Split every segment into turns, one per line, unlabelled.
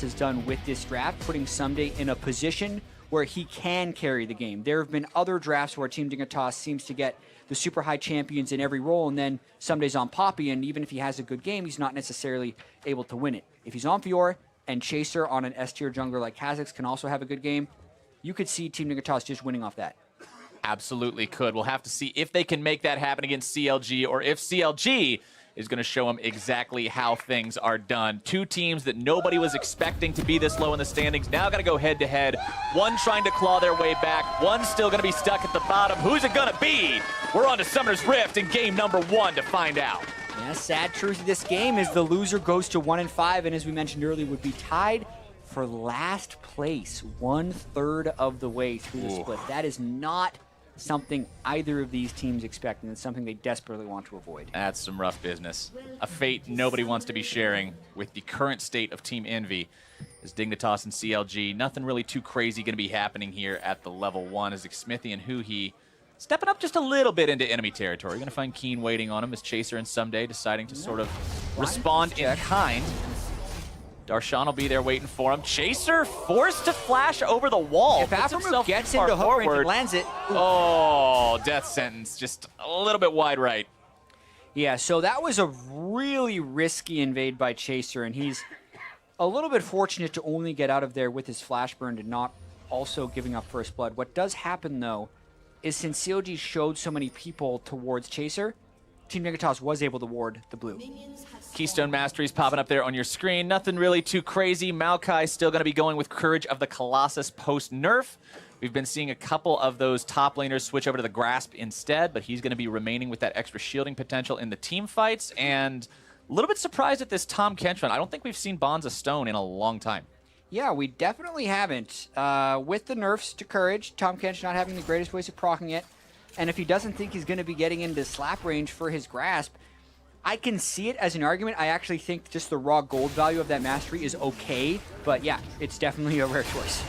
has done with this draft, putting Someday in a position where he can carry the game. There have been other drafts where Team Dignitas seems to get the super high champions in every role, and then Someday's on Poppy, and even if he has a good game, he's not necessarily able to win it. If he's on Fiora and Chaser on an S-tier jungler like Kha'Zix can also have a good game, you could see Team Dignitas just winning off that.
Absolutely could. We'll have to see if they can make that happen against CLG, or if CLG is going to show them exactly how things are done. Two teams that nobody was expecting to be this low in the standings now got to go head-to-head. One trying to claw their way back. One still going to be stuck at the bottom. Who's it going to be? We're on to Summoner's Rift in game number 1 to find out.
Yeah, sad truth of this game is the loser goes to 1-5, and as we mentioned earlier, would be tied for last place, 1/3 of the way through the split. That is not something either of these teams expect, and it's something they desperately want to avoid.
That's some rough business. A fate nobody wants to be sharing with the current state of Team Envy. As Dignitas and CLG, nothing really too crazy going to be happening here at the level 1 as Xmithie and Huhi stepping up just a little bit into enemy territory. Going to find Keen waiting on him as Chaser and Someday deciding to sort of respond in kind. Darshan will be there waiting for him. Chaser forced to flash over the wall.
If Afromove gets into hook range and lands it.
Oh, death sentence. Just a little bit wide right.
Yeah, so that was a really risky invade by Chaser, and he's a little bit fortunate to only get out of there with his flash burn and not also giving up first blood. What does happen, though, is since COG showed so many people towards Chaser, Team Dignitas was able to ward the blue.
Keystone Mastery's popping up there on your screen. Nothing really too crazy. Maokai still going to be going with Courage of the Colossus post-nerf. We've been seeing a couple of those top laners switch over to the Grasp instead, but he's going to be remaining with that extra shielding potential in the team fights. And a little bit surprised at this Tahm Kench run. I don't think we've seen Bonds of Stone in a long time.
Yeah, we definitely haven't. With the nerfs to Courage, Tahm Kench not having the greatest ways of proccing it, and if he doesn't think he's going to be getting into slap range for his Grasp, I can see it as an argument. I actually think just the raw gold value of that mastery is okay, but yeah, it's definitely a rare choice.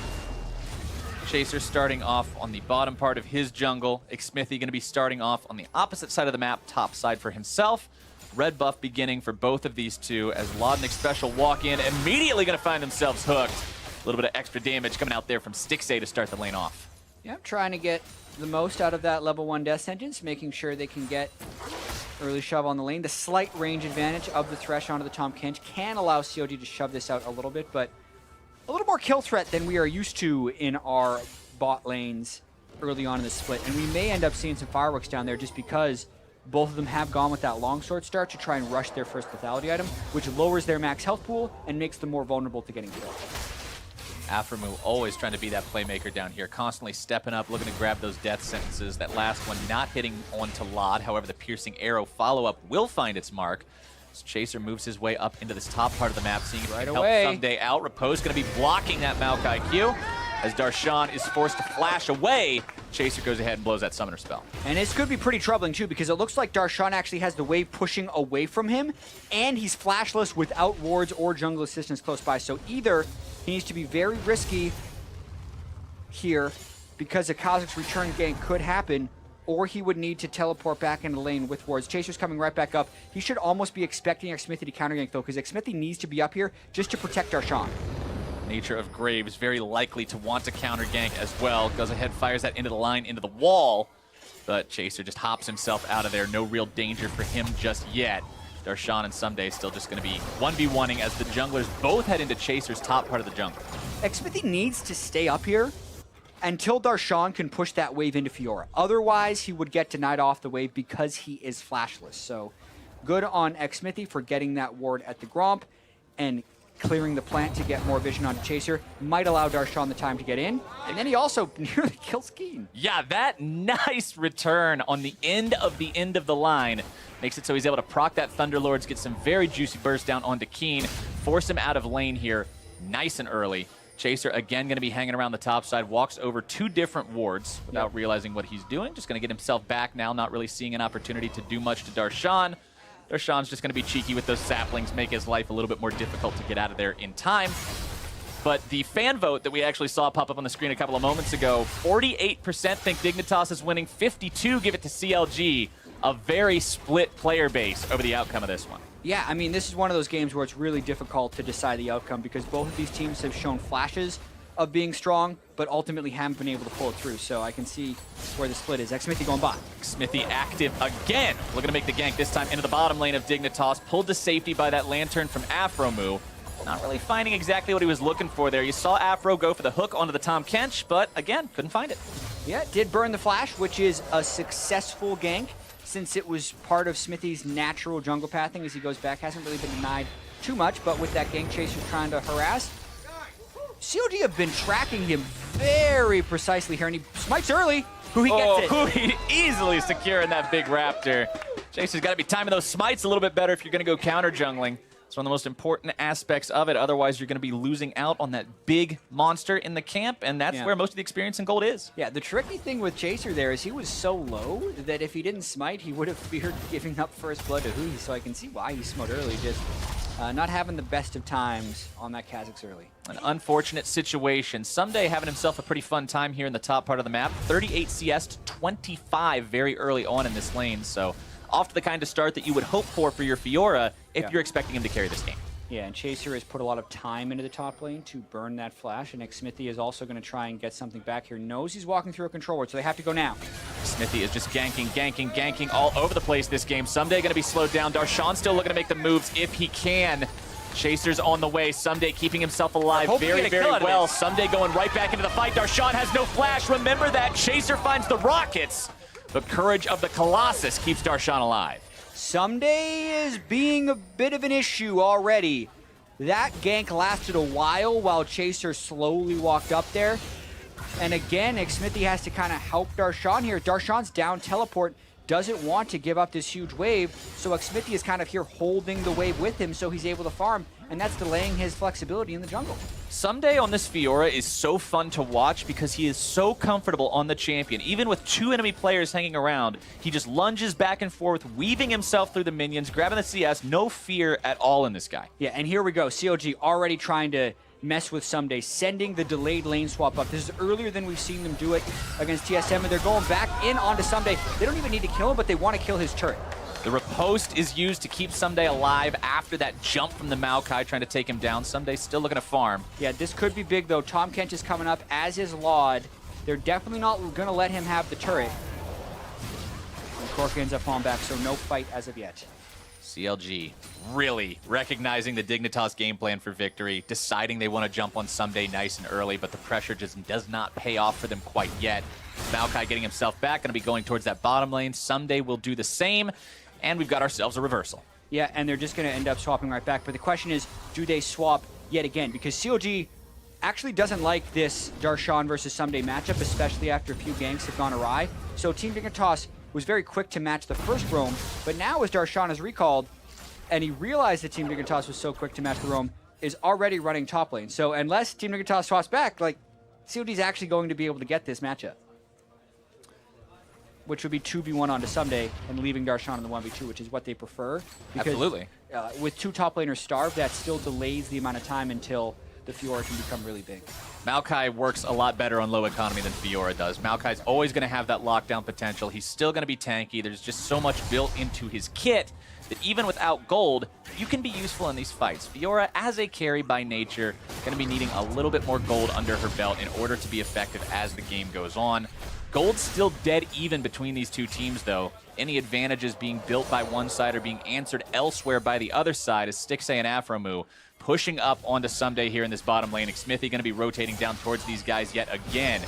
Chaser starting off on the bottom part of his jungle. Xmithie going to be starting off on the opposite side of the map, top side for himself. Red buff beginning for both of these two as Lodnik Special walk in, immediately going to find themselves hooked. A little bit of extra damage coming out there from Stixxay to start the lane off.
Yeah, trying to get the most out of that level 1 death sentence, making sure they can get early shove on the lane. The slight range advantage of the Thresh onto the Tahm Kench can allow COG to shove this out a little bit, but a little more kill threat than we are used to in our bot lanes early on in the split. And we may end up seeing some fireworks down there just because both of them have gone with that longsword start to try and rush their first lethality item, which lowers their max health pool and makes them more vulnerable to getting killed.
Afremu always trying to be that playmaker down here, constantly stepping up, looking to grab those death sentences. That last one not hitting onto Lod. However, the piercing arrow follow-up will find its mark. As Chaser moves his way up into this top part of the map, seeing if he can help Someday out. Repose going to be blocking that Maokai Q. As Darshan is forced to flash away, Chaser goes ahead and blows that summoner spell.
And this could be pretty troubling too, because it looks like Darshan actually has the wave pushing away from him, and he's flashless without wards or jungle assistance close by. So either he needs to be very risky here because a Kha'Zix return gank could happen, or he would need to teleport back into the lane with wards. Chaser's coming right back up. He should almost be expecting Xmithie to counter gank though, because Xmithie needs to be up here just to protect Darshan.
Nature of Graves very likely to want to counter gank as well. Goes ahead, fires that into the line, into the wall. But Chaser just hops himself out of there. No real danger for him just yet. Darshan and Someday still just going to be 1v1ing as the junglers both head into Chaser's top part of the jungle.
Xmithie needs to stay up here until Darshan can push that wave into Fiora. Otherwise, he would get denied off the wave because he is flashless. So good on Xmithie for getting that ward at the Gromp and clearing the plant to get more vision onto Chaser. Might allow Darshan the time to get in. And then he also nearly kills Keen.
Yeah, that nice return on the end of the line makes it so he's able to proc that Thunderlords, get some very juicy burst down onto Keen, force him out of lane here nice and early. Chaser again going to be hanging around the top side, walks over 2 different wards without realizing what he's doing. Just going to get himself back now, not really seeing an opportunity to do much to Darshan. Darshan's just going to be cheeky with those saplings, make his life a little bit more difficult to get out of there in time. But the fan vote that we actually saw pop up on the screen a couple of moments ago, 48% think Dignitas is winning, 52% give it to CLG. A very split player base over the outcome of this one.
Yeah, I mean, this is one of those games where it's really difficult to decide the outcome because both of these teams have shown flashes of being strong, but ultimately haven't been able to pull it through. So I can see where the split is. Xmithy going bot.
Xmithy active again. Looking to make the gank this time into the bottom lane of Dignitas. Pulled to safety by that lantern from Afromu. Not really finding exactly what he was looking for there. You saw Afro go for the hook onto the Tom Kench, but again, couldn't find it.
Yeah, did burn the flash, which is a successful gank since it was part of Smithy's natural jungle pathing as he goes back. Hasn't really been denied too much, but with that gank chaser trying to harass, COG have been tracking him very precisely here, and he smites early. Who he gets it.
He easily securing that big raptor. Chaser's got to be timing those smites a little bit better if you're going to go counter jungling. It's one of the most important aspects of it. Otherwise, you're going to be losing out on that big monster in the camp, and that's where most of the experience in gold is.
Yeah, the tricky thing with Chaser there is he was so low that if he didn't smite, he would have feared giving up first blood to Hui, so I can see why he smote early, just not having the best of times on that Kha'Zix early.
An unfortunate situation. Someday having himself a pretty fun time here in the top part of the map. 38 CS to 25 very early on in this lane, so off to the kind of start that you would hope for your Fiora if you're expecting him to carry this game.
Yeah, and Chaser has put a lot of time into the top lane to burn that flash, and Xmithy is also going to try and get something back here. Knows he's walking through a control ward, so they have to go now.
Xmithy is just ganking all over the place this game. Someday going to be slowed down. Darshan still looking to make the moves if he can. Chaser's on the way. Someday keeping himself alive very, very well. Someday going right back into the fight. Darshan has no flash. Remember that. Chaser finds the rockets. The courage of the Colossus keeps Darshan alive.
Someday is being a bit of an issue already. That gank lasted a while Chaser slowly walked up there. And again, Xmithy has to kind of help Darshan here. Darshan's down teleport, doesn't want to give up this huge wave, so Xmithy is kind of here holding the wave with him so he's able to farm, and that's delaying his flexibility in the jungle.
Someday on this Fiora is so fun to watch because he is so comfortable on the champion. Even with two enemy players hanging around, he just lunges back and forth, weaving himself through the minions, grabbing the CS, no fear at all in this guy.
Yeah, and here we go. COG already trying to mess with Someday, sending the delayed lane swap up. This is earlier than we've seen them do it against TSM, and they're going back in onto Someday. They don't even need to kill him, but they want to kill his turret.
The riposte is used to keep Someday alive after that jump from the Maokai trying to take him down. Someday still looking to farm.
Yeah, this could be big, though. Tom Kench is coming up, as is Laud. They're definitely not going to let him have the turret. And Cork ends up falling back, so no fight as of yet.
CLG really recognizing the Dignitas game plan for victory, deciding they want to jump on Someday nice and early, but the pressure just does not pay off for them quite yet. Maokai getting himself back, going to be going towards that bottom lane. Someday will do the same, and we've got ourselves a reversal.
Yeah, and they're just going to end up swapping right back, but the question is, do they swap yet again? Because CLG actually doesn't like this Darshan versus Someday matchup, especially after a few ganks have gone awry. So Team Dignitas was very quick to match the first roam, but now as Darshan is recalled, and he realized that Team Dignitas was so quick to match the roam, is already running top lane. So unless Team Dignitas swaps back, like, COD's actually going to be able to get this matchup, which would be 2v1 onto Someday and leaving Darshan in the 1v2, which is what they prefer. Because,
absolutely.
With two top laners starved, that still delays the amount of time until the Fiora can become really big.
Maokai works a lot better on low economy than Fiora does. Maokai's always going to have that lockdown potential. He's still going to be tanky. There's just so much built into his kit that even without gold, you can be useful in these fights. Fiora, as a carry by nature, going to be needing a little bit more gold under her belt in order to be effective as the game goes on. Gold's still dead even between these two teams, though. Any advantages being built by one side are being answered elsewhere by the other side as Stixxay and Afromu pushing up onto Someday here in this bottom lane. Xmithy going to be rotating down towards these guys yet again.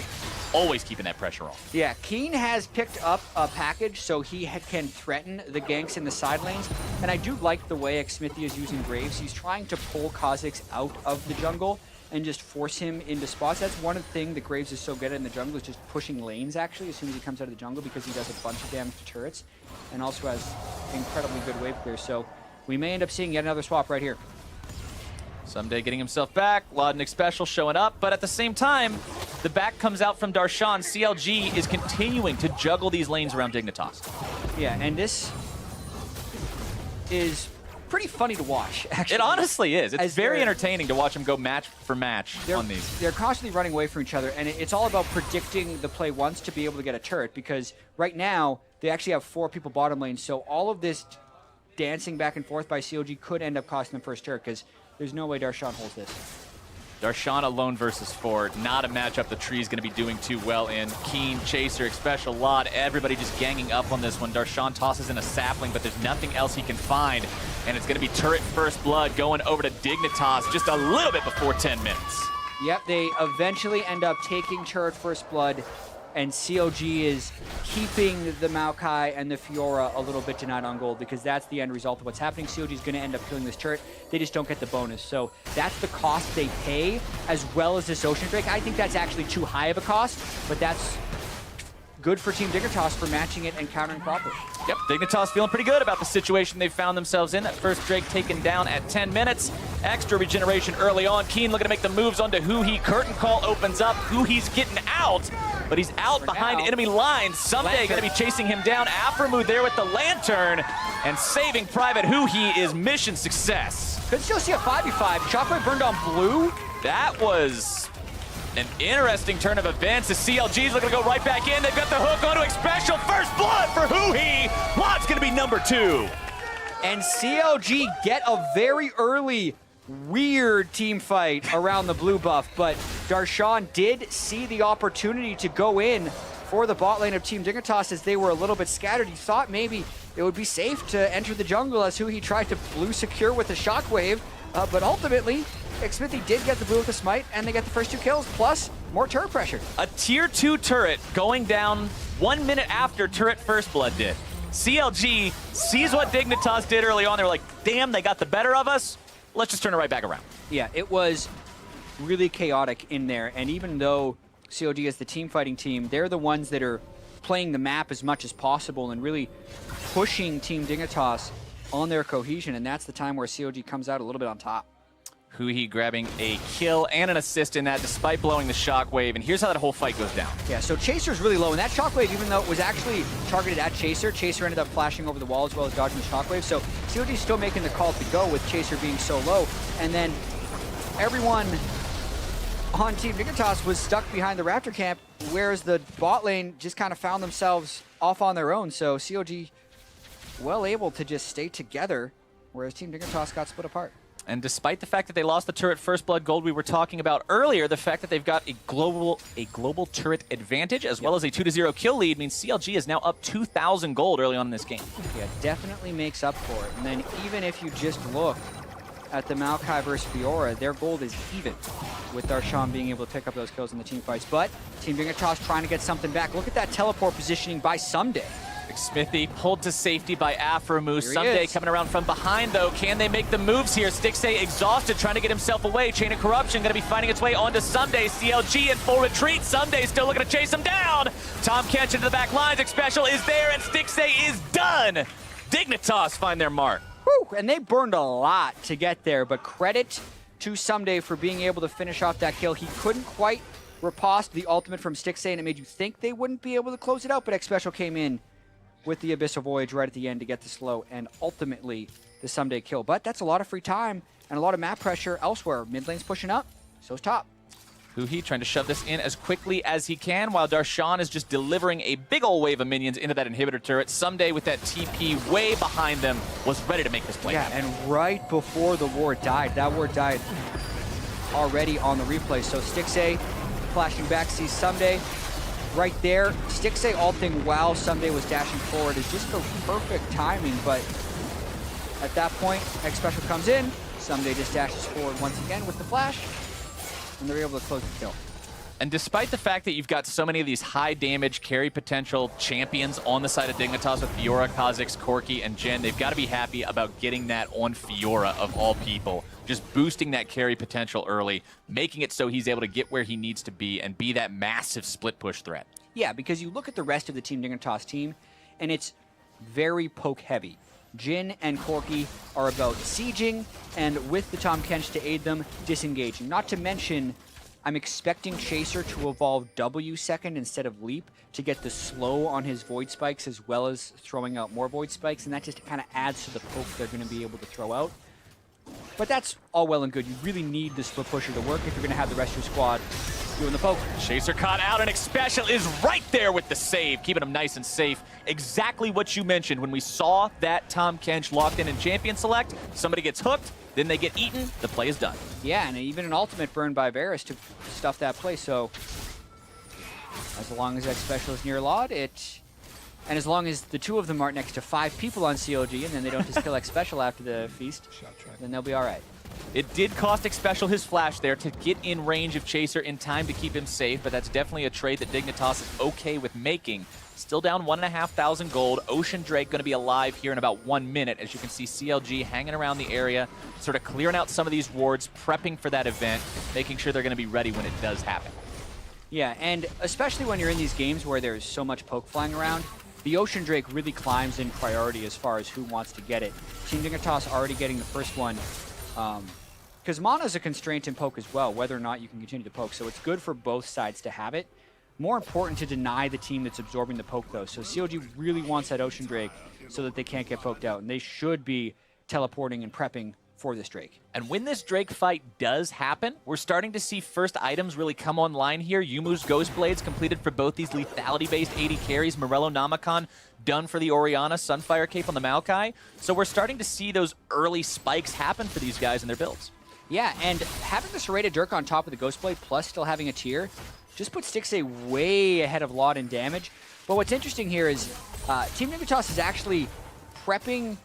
Always keeping that pressure on.
Yeah, Keen has picked up a package so he can threaten the ganks in the side lanes. And I do like the way Xmithy is using Graves. He's trying to pull Kha'Zix out of the jungle and just force him into spots. That's one thing that Graves is so good at in the jungle, is just pushing lanes, actually, as soon as he comes out of the jungle, because he does a bunch of damage to turrets and also has incredibly good wave clear. So we may end up seeing yet another swap right here.
Someday getting himself back, Laudnick special showing up, but at the same time, the back comes out from Darshan. CLG is continuing to juggle these lanes around Dignitas.
Yeah, and this is pretty funny to watch, actually.
It honestly is. It's very entertaining to watch him go match for match on these.
They're constantly running away from each other, and it's all about predicting the play once to be able to get a turret, because right now, they actually have 4 people bottom lane, so all of this dancing back and forth by COG could end up costing them first turret, because there's no way Darshan holds this.
Darshan alone versus 4, not a matchup the Tree's going to be doing too well in. Keen, Chaser, Special Lot, everybody just ganging up on this one. Darshan tosses in a sapling, but there's nothing else he can find. And it's going to be turret first blood going over to Dignitas just a little bit before 10 minutes.
Yep, they eventually end up taking turret first blood, and COG is keeping the Maokai and the Fiora a little bit denied on gold, because that's the end result of what's happening. COG is going to end up killing this turret. They just don't get the bonus. So that's the cost they pay, as well as this Ocean Drake. I think that's actually too high of a cost, but that's good for Team Dignitas for matching it and countering properly.
Yep, Dignitas feeling pretty good about the situation they've found themselves in. That first Drake taken down at 10 minutes. Extra regeneration early on. Keen looking to make the moves onto Huhi. Curtain call opens up. Huhi's getting out, but he's out behind enemy lines. Someday going to be chasing him down. Aframu there with the lantern, and saving Private Huhi is mission success.
Could still see a 5v5. Shockwave burned on blue.
That was an interesting turn of events. The CLG's looking to go right back in. They've got the hook onto Special. First blood for Huhi. Watt's going to be number 2.
And CLG get a very early, weird team fight around the blue buff, but Darshan did see the opportunity to go in for the bot lane of Team Dignitas as they were a little bit scattered. He thought maybe it would be safe to enter the jungle as Huhi tried to blue secure with a shockwave, but ultimately, Smithy did get the blue with the smite, and they get the first 2 kills, plus more turret pressure.
A tier 2 turret going down 1 minute after turret first blood did. CLG sees what Dignitas did early on. They were like, damn, they got the better of us. Let's just turn it right back around.
Yeah, it was really chaotic in there, and even though COG is the team fighting team, they're the ones that are playing the map as much as possible and really pushing Team Dignitas on their cohesion, and that's the time where COG comes out a little bit on top.
Huhi grabbing a kill and an assist in that despite blowing the shockwave, and here's how that whole fight goes down.
Yeah, so Chaser's really low, and that shockwave, even though it was actually targeted at Chaser, Chaser ended up flashing over the wall as well as dodging the shockwave, so COG's still making the call to go with Chaser being so low, and then everyone on Team Dignitas was stuck behind the Raptor camp, whereas the bot lane just kind of found themselves off on their own, so COG well able to just stay together, whereas Team Dignitas got split apart.
And despite the fact that they lost the turret first blood gold we were talking about earlier, the fact that they've got a global turret advantage as well as a 2-0 kill lead means CLG is now up 2,000 gold early on in this game.
Yeah, definitely makes up for it. And then even if you just look at the Maokai versus Fiora, their gold is even with Darshan being able to pick up those kills in the team fights. But Team Dignitas trying to get something back. Look at that teleport positioning by Someday.
Smithy pulled to safety by Aframu. Someday coming around from behind, though. Can they make the moves here? Stixay exhausted, trying to get himself away. Chain of Corruption going to be finding its way onto Someday. CLG in full retreat. Someday still looking to chase him down. Tom Kench into the back lines. Special is there, and Stixay is done. Dignitas find their mark.
Whew, and they burned a lot to get there, but credit to Someday for being able to finish off that kill. He couldn't quite riposte the ultimate from Stixay, and it made you think they wouldn't be able to close it out, but X-Special came in with the Abyssal Voyage right at the end to get the slow and ultimately the Someday kill. But that's a lot of free time and a lot of map pressure elsewhere. Mid lane's pushing up, so's top.
Huhi trying to shove this in as quickly as he can while Darshan is just delivering a big ol' wave of minions into that inhibitor turret. Someday with that TP way behind them was ready to make this play.
Yeah, and right before the ward died, that ward died already on the replay. So Stixay flashing back, sees Someday. Right there, Stixay ulting while Someday was dashing forward is just the perfect timing, but at that point, X-Special comes in, Someday just dashes forward once again with the flash, and they're able to close the kill.
And despite the fact that you've got so many of these high damage carry potential champions on the side of Dignitas with Fiora, Kha'Zix, Corki, and Jhin, they've got to be happy about getting that on Fiora of all people. Just boosting that carry potential early, making it so he's able to get where he needs to be and be that massive split push threat.
Yeah, because you look at the rest of the Team Dignitas team, and it's very poke heavy. Jhin and Corki are about sieging, and with the Tom Kench to aid them, disengaging. Not to mention, I'm expecting Chaser to evolve W second instead of Leap to get the slow on his Void Spikes as well as throwing out more Void Spikes, and that just kind of adds to the poke they're going to be able to throw out. But that's all well and good. You really need the split pusher to work if you're going to have the rest of your squad doing the poke.
Chaser caught out, and Xpecial is right there with the save, keeping him nice and safe. Exactly what you mentioned when we saw that Tahm Kench locked in Champion Select. Somebody gets hooked, then they get eaten, the play is done.
Yeah, and even an ultimate burned by Varus to stuff that play, so as long as Xpecial is near Laud, and as long as the two of them aren't next to 5 people on COG and then they don't just kill Xpecial after the feast, then they'll be all right.
It did cost Xpecial his flash there to get in range of Chaser in time to keep him safe, but that's definitely a trade that Dignitas is okay with making. Still down 1,500 gold. Ocean Drake going to be alive here in about 1 minute. As you can see, CLG hanging around the area, sort of clearing out some of these wards, prepping for that event, making sure they're going to be ready when it does happen.
Yeah, and especially when you're in these games where there's so much poke flying around, the Ocean Drake really climbs in priority as far as who wants to get it. Team Dignitas already getting the first one, because mana is a constraint in poke as well, whether or not you can continue to poke, so it's good for both sides to have it. More important to deny the team that's absorbing the poke, though. So COG really wants that Ocean Drake so that they can't get poked out, and they should be teleporting and prepping for this Drake.
And when this Drake fight does happen, we're starting to see first items really come online here. Yumu's Ghost Blades completed for both these lethality-based AD carries. Morello Namacon done for the Orianna, Sunfire Cape on the Maokai. So we're starting to see those early spikes happen for these guys in their builds.
Yeah, and having the Serrated Dirk on top of the Ghost Blade, plus still having a tier, just puts Stixxay way ahead of Laud in damage. But what's interesting here is Team Dignitas is actually prepping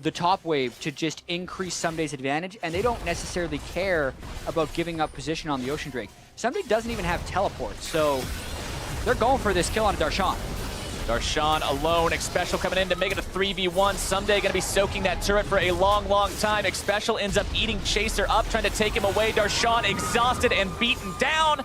the top wave to just increase Sumday's advantage, and they don't necessarily care about giving up position on the Ocean Drake. Someday doesn't even have teleport, so they're going for this kill on Darshan.
Darshan alone. Xpecial coming in to make it a 3v1. Someday going to be soaking that turret for a long, long time. Xpecial ends up eating Chaser up, trying to take him away. Darshan exhausted and beaten down.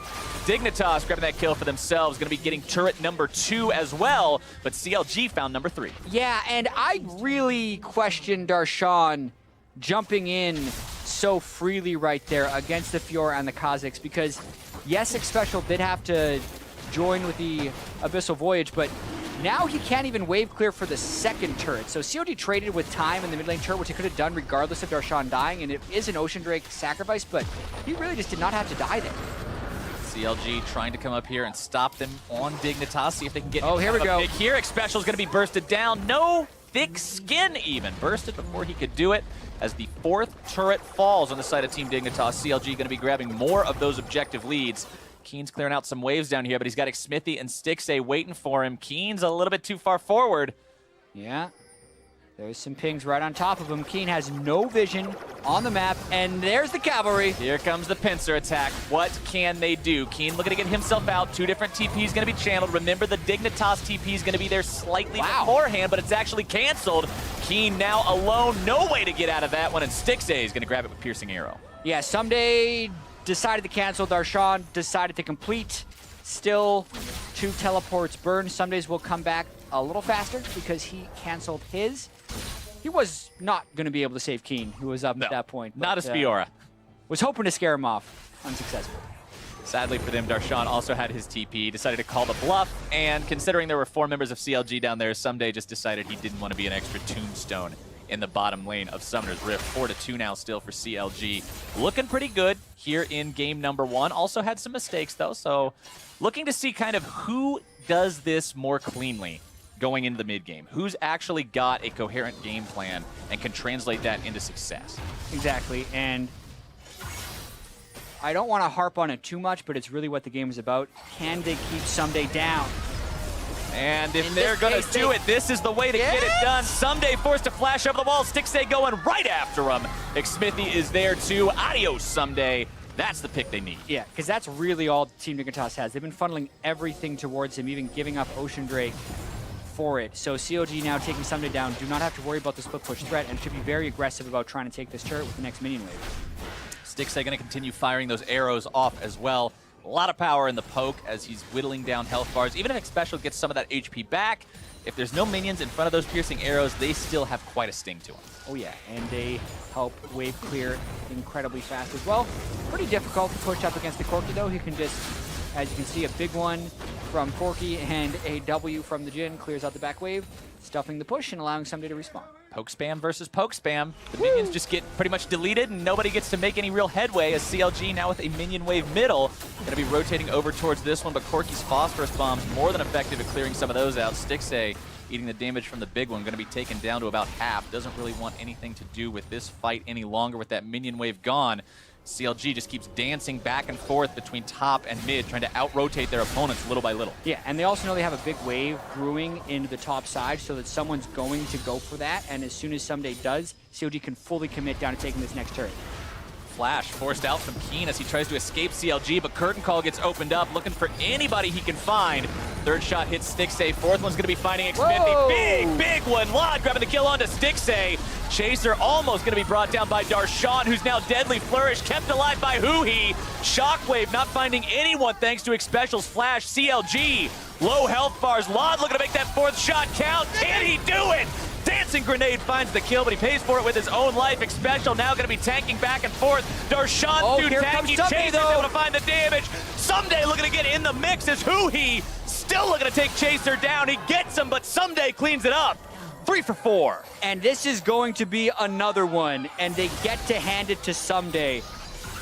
Dignitas grabbing that kill for themselves. Going to be getting turret number 2 as well, but CLG found number 3.
Yeah, and I really question Darshan jumping in so freely right there against the Fiora and the Kha'Zix, because yes, Xpecial did have to join with the Abyssal Voyage, but now he can't even wave clear for the second turret. So COD traded with time in the mid lane turret, which he could have done regardless of Darshan dying, and it is an Ocean Drake sacrifice, but he really just did not have to die there.
CLG trying to come up here and stop them on Dignitas, see if they can get
here we go.
Here, Xpecial's going to be bursted down. No thick skin even. Bursted before he could do it. As the 4th turret falls on the side of Team Dignitas, CLG going to be grabbing more of those objective leads. Keen's clearing out some waves down here, but he's got Xmithy and Stixxay waiting for him. Keen's a little bit too far forward.
Yeah. There's some pings right on top of him. Keen has no vision on the map, and there's the cavalry.
Here comes the pincer attack. What can they do? Keen looking to get himself out. 2 different TPs going to be channeled. Remember, the Dignitas TP is going to be there slightly beforehand, but it's actually canceled. Keen now alone. No way to get out of that one, and Stixxay is going to grab it with Piercing Arrow.
Yeah, Someday decided to cancel. Darshan decided to complete. Still 2 teleports burned. Somedays will come back a little faster because he canceled his. He was not going to be able to save Keen, who was up at that point.
Not as Fiora.
Was hoping to scare him off. Unsuccessful.
Sadly for them, Darshan also had his TP, decided to call the bluff, and considering there were 4 members of CLG down there, Someday just decided he didn't want to be an extra tombstone in the bottom lane of Summoner's Rift. 4-2 now still for CLG. Looking pretty good here in game number 1. Also had some mistakes though, so looking to see kind of who does this more cleanly going into the mid game. Who's actually got a coherent game plan and can translate that into success.
Exactly, and I don't want to harp on it too much, but it's really what the game is about. Can they keep Someday down?
And if they're going to do it, this is the way to get it done. Someday forced to flash over the wall. Stixxay going right after him. Xmithy is there too. Adios, Someday. That's the pick they need.
Yeah, because that's really all Team Dignitas has. They've been funneling everything towards him, even giving up Ocean Drake for it. So COG now taking Someday down. Do not have to worry about the split push threat, and should be very aggressive about trying to take this turret with the next minion wave.
Stixxay going to continue firing those arrows off as well. A lot of power in the poke as he's whittling down health bars. Even if Xpecial gets some of that HP back, if there's no minions in front of those piercing arrows, they still have quite a sting to them.
Oh yeah, and they help wave clear incredibly fast as well. Pretty difficult to push up against the Corki though. He can just, as you can see, a big one from Corki and a W from the Jhin clears out the back wave, stuffing the push and allowing somebody to respawn.
Poke spam versus poke spam. The minions just get pretty much deleted and nobody gets to make any real headway as CLG now with a minion wave middle. Gonna be rotating over towards this one, but Corki's phosphorus bombs more than effective at clearing some of those out. Stixay eating the damage from the big one, gonna be taken down to about half. Doesn't really want anything to do with this fight any longer with that minion wave gone. CLG just keeps dancing back and forth between top and mid, trying to out-rotate their opponents little by little.
Yeah, and they also know they have a big wave brewing into the top side, so that someone's going to go for that, and as soon as Someday does, CLG can fully commit down to taking this next turret.
Flash forced out from Keen as he tries to escape CLG, but Curtain Call gets opened up, looking for anybody he can find. Third shot hits Stixay. Fourth one's going to be finding Xfinity. Big one. Lod grabbing the kill onto Stixay. Chaser almost going to be brought down by Darshan, who's now Deadly Flourish, kept alive by Huhi. Shockwave not finding anyone thanks to Xspecial's flash. CLG, low health bars. Lod looking to make that fourth shot count. Can he do it? Dancing Grenade finds the kill, but he pays for it with his own life. Xspecial now going to be tanking back and forth. Darshan too tanky. Chaser's able to find the damage. Someday looking to get in the mix as Huhi still looking to take Chaser down. He gets him, but Someday cleans it up. 3 for 4.
And this is going to be another one, and they get to hand it to Someday.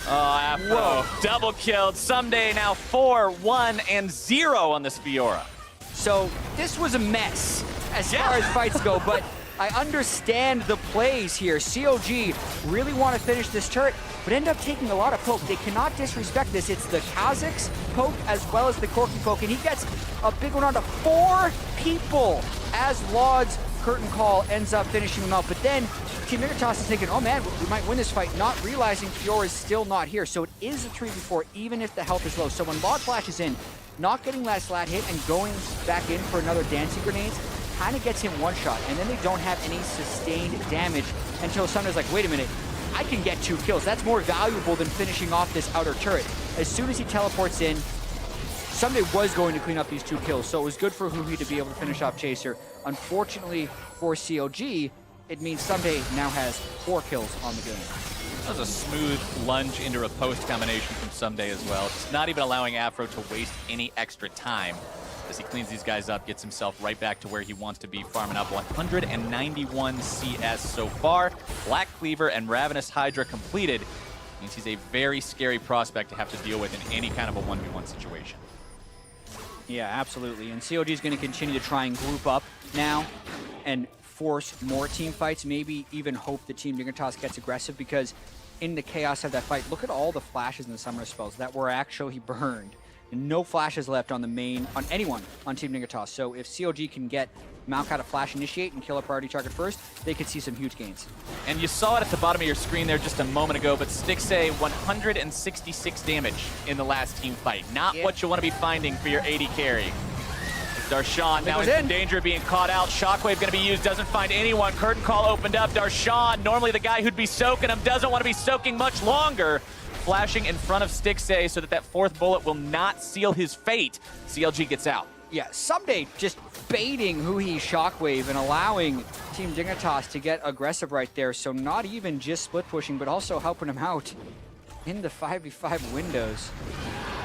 Oh, Afro double killed. Someday now 4, 1, and 0 on this Fiora.
So this was a mess as far as fights go, but I understand the plays here. COG really want to finish this turret, but end up taking a lot of poke. They cannot disrespect this. It's the Kazakh's poke as well as the Corki poke, and he gets a big one onto 4 people as Lod's Curtain Call ends up finishing him out. But then Team Dignitas is thinking, oh man, we might win this fight, not realizing Fiora is still not here. So it is a 3v4, even if the health is low. So when Lod flashes in, not getting that slat hit and going back in for another Dancing Grenades kind of gets him one shot, and then they don't have any sustained damage until Sunday's like, wait a minute, I can get 2 kills. That's more valuable than finishing off this outer turret. As soon as he teleports in, Someday was going to clean up these 2 kills, so it was good for Huhi to be able to finish off Chaser. Unfortunately for CLG, it means Someday now has 4 kills on the game.
That was a smooth lunge into a post combination from Someday as well. Just not even allowing Afro to waste any extra time as he cleans these guys up, gets himself right back to where he wants to be, farming up 191 CS so far. Black Cleaver and Ravenous Hydra completed. Means he's a very scary prospect to have to deal with in any kind of a 1v1 situation.
Yeah, absolutely. And COG is going to continue to try and group up now and force more team fights, maybe even hope the Team Dignitas gets aggressive, because in the chaos of that fight, look at all the flashes and the summoner spells that were actually burned. And no flashes left on the main, on anyone on Team Dignitas. So if COG can get Maokai to flash initiate and kill a priority target first, they could see some huge gains.
And you saw it at the bottom of your screen there just a moment ago, but Stixay 166 damage in the last team fight. Not what you want to be finding for your AD carry. Darshan now in danger of being caught out. Shockwave going to be used, doesn't find anyone. Curtain Call opened up. Darshan, normally the guy who'd be soaking him, doesn't want to be soaking much longer. Flashing in front of Stixay so that that 4th bullet will not seal his fate. CLG gets out.
Yeah, Someday just baiting Huhi Shockwave and allowing Team Dignitas to get aggressive right there. So not even just split pushing, but also helping him out in the 5v5 windows.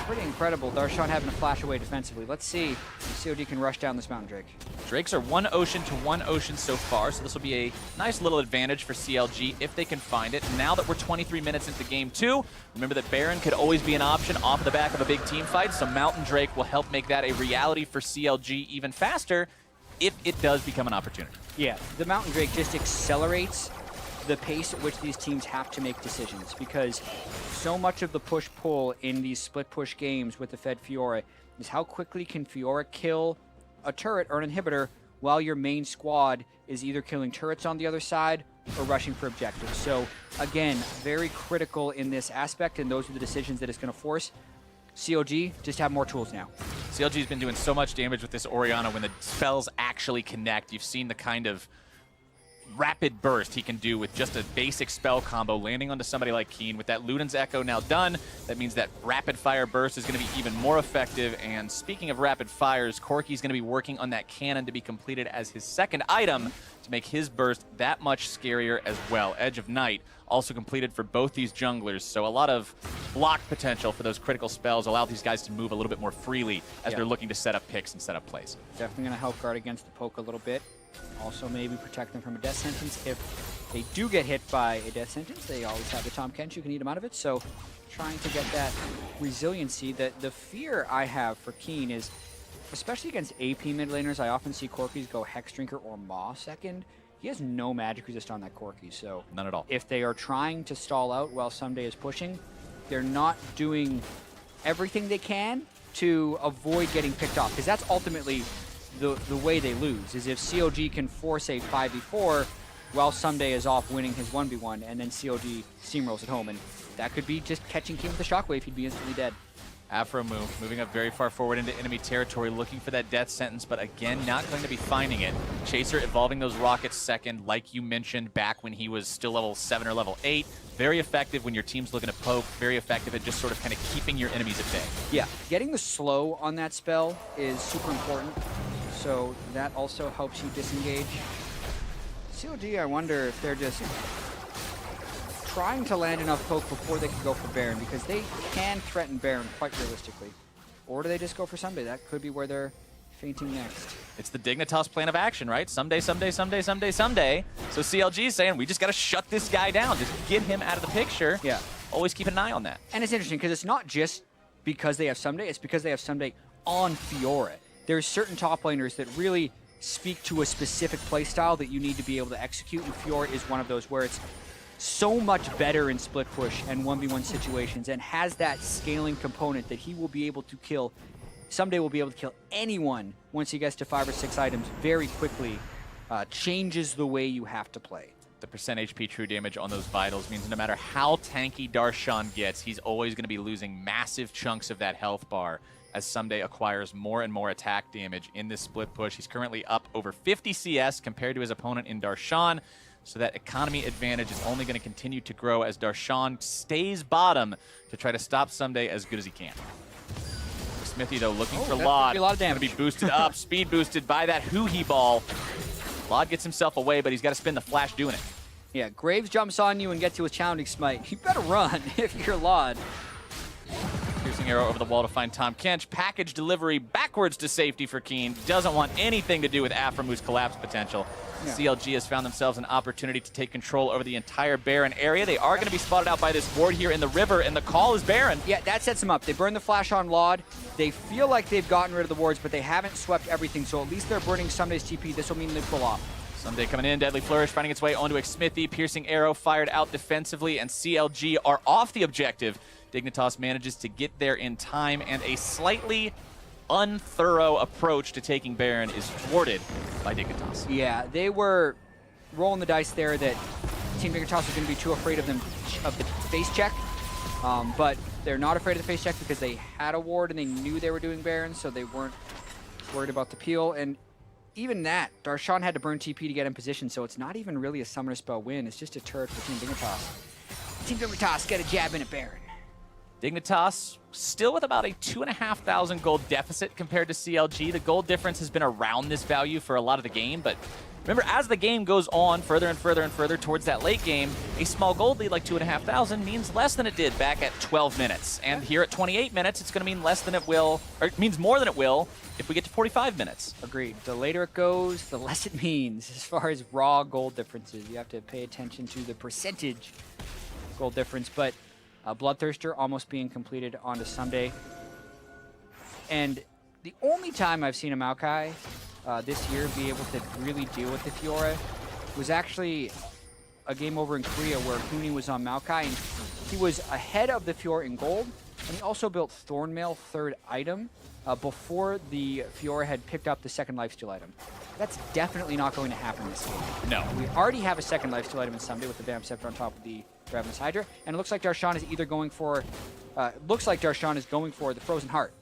Pretty incredible. Darshan having to flash away defensively. Let's see if COD can rush down this Mountain Drake.
Drakes are 1 ocean to 1 ocean so far, so this will be a nice little advantage for CLG if they can find it. Now that we're 23 minutes into game 2, remember that Baron could always be an option off the back of a big team fight, so Mountain Drake will help make that a reality for CLG even faster if it does become an opportunity.
Yeah, the Mountain Drake just accelerates the pace at which these teams have to make decisions, because so much of the push-pull in these split-push games with the Fed Fiora is how quickly can Fiora kill a turret or an inhibitor while your main squad is either killing turrets on the other side or rushing for objectives. So again, very critical in this aspect, and those are the decisions that it's going to force. COG just have more tools now.
CLG's been doing so much damage with this Orianna when the spells actually connect. You've seen the kind of rapid burst he can do with just a basic spell combo landing onto somebody like Keen. With that Luden's Echo now done, that means that rapid fire burst is going to be even more effective. And speaking of rapid fires, Corki's going to be working on that cannon to be completed as his second item to make his burst that much scarier as well. Edge of Night also completed for both these junglers, so a lot of block potential for those critical spells, allow these guys to move a little bit more freely as they're looking to set up picks and set up plays.
Definitely going to help guard against the poke a little bit. Also maybe protect them from a death sentence. If they do get hit by a death sentence, they always have the Tahm Kench who can eat them out of it. So trying to get that resiliency. The fear I have for Keen is, especially against AP mid laners, I often see Corkis go Hex Drinker or Maw second. He has no magic resist on that Corki, so
none at all. If
they are trying to stall out while Someday is pushing, they're not doing everything they can to avoid getting picked off, because that's ultimately the way they lose, is if COG can force a 5v4 while Someday is off winning his 1v1, and then COG steamrolls at home, and that could be just catching King with the Shockwave, he'd be instantly dead.
Afro move, moving up very far forward into enemy territory, looking for that death sentence, but again, not going to be finding it. Chaser evolving those rockets second, like you mentioned, back when he was still level 7 or level 8. Very effective when your team's looking to poke, very effective at just sort of kind of keeping your enemies at bay.
Yeah, getting the slow on that spell is super important, so that also helps you disengage. COG, I wonder if they're just trying to land enough poke before they can go for Baron, because they can threaten Baron quite realistically. Or do they just go for Someday? That could be where they're fainting next.
It's the Dignitas plan of action, right? Someday, someday, someday, someday, someday. So CLG is saying, we just got to shut this guy down. Just get him out of the picture.
Yeah.
Always keep an eye on that.
And it's interesting, because it's not just because they have Someday, it's because they have Someday on Fiora. There's certain top laners that really speak to a specific playstyle that you need to be able to execute, and Fiora is one of those where it's so much better in split push and 1v1 situations, and has that scaling component that he will be able to kill. Someday will be able to kill anyone once he gets to 5 or 6 items very quickly. Changes the way you have to play.
The percent HP true damage on those vitals means no matter how tanky Darshan gets, he's always going to be losing massive chunks of that health bar as Someday acquires more and more attack damage in this split push. He's currently up over 50 CS compared to his opponent in Darshan. So that economy advantage is only going to continue to grow as Darshan stays bottom to try to stop Someday as good as he can. Smithy, though, looking for Lod.
A lot of damage.
Going to be boosted up, speed boosted by that Hoo-Hee ball. Lod gets himself away, but he's got to spin the flash doing it.
Yeah, Graves jumps on you and gets you with Challenging Smite. You better run if you're Lod.
Piercing arrow over the wall to find Tahm Kench. Package delivery backwards to safety for Keen. Doesn't want anything to do with Aframu's collapse potential. Yeah. CLG has found themselves an opportunity to take control over the entire Baron area. They are going to be spotted out by this ward here in the river, and the call is Baron.
Yeah, that sets them up. They burn the flash on Lod. They feel like they've gotten rid of the wards, but they haven't swept everything, so at least they're burning Someday's TP. This will mean they pull off.
Someday coming in, Deadly Flourish finding its way onto Smithy. Piercing arrow fired out defensively, and CLG are off the objective. Dignitas manages to get there in time, and a slightly unthorough approach to taking Baron is thwarted by Dignitas.
Yeah, they were rolling the dice there that Team Dignitas was going to be too afraid of the face check, but they're not afraid of the face check because they had a ward and they knew they were doing Baron, so they weren't worried about the peel. And even that, Darshan had to burn TP to get in position, so it's not even really a summoner spell win. It's just a turret for Team Dignitas. Team Dignitas get a jab in at Baron.
Dignitas still with about a 2,500 gold deficit compared to CLG. The gold difference has been around this value for a lot of the game, but remember, as the game goes on further and further and further towards that late game, a small gold lead like 2,500 means less than it did back at 12 minutes. And here at 28 minutes, it's going to mean less than it will, or it means more than it will if we get to 45 minutes.
Agreed. The later it goes, the less it means as far as raw gold differences. You have to pay attention to the percentage gold difference, but Bloodthirster almost being completed onto Someday. And the only time I've seen a Maokai this year be able to really deal with the Fiora was actually a game over in Korea where Huni was on Maokai, and he was ahead of the Fiora in gold, and he also built Thornmail third item before the Fiora had picked up the second lifesteal item. That's definitely not going to happen this game.
No.
We already have a second lifesteal item in Someday with the Vamp Scepter on top of the Ravenous Hydra, and it looks like Darshan is either going for, the Frozen Heart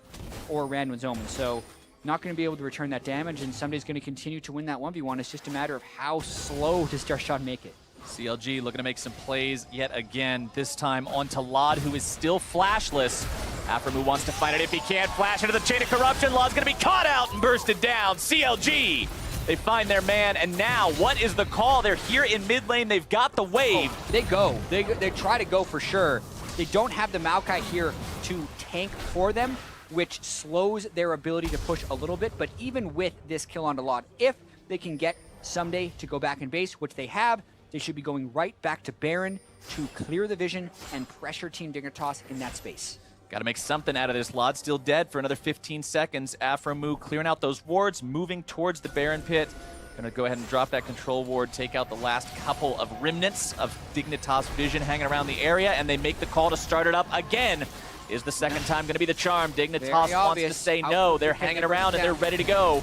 or Randuin's Omen, so not going to be able to return that damage, and Someday's going to continue to win that 1v1. It's just a matter of how slow does Darshan make it.
CLG looking to make some plays yet again, this time onto Lod, who is still flashless. Aframu wants to find it if he can. Flash into the Chain of Corruption. Lod's going to be caught out and bursted down. CLG, they find their man, and now what is the call? They're here in mid lane. They've got the wave.
Oh, they go. They try to go for sure. They don't have the Maokai here to tank for them, which slows their ability to push a little bit. But even with this kill onto Lod, if they can get Someday to go back in base, which they have. They should be going right back to Baron to clear the vision and pressure Team Dignitas in that space.
Got to make something out of this. Lod's still dead for another 15 seconds. Afromu clearing out those wards, moving towards the Baron pit. Going to go ahead and drop that control ward, take out the last couple of remnants of Dignitas vision hanging around the area, and they make the call to start it up again. Is the second time going to be the charm? Dignitas wants to say no. They're hanging around and they're ready to go.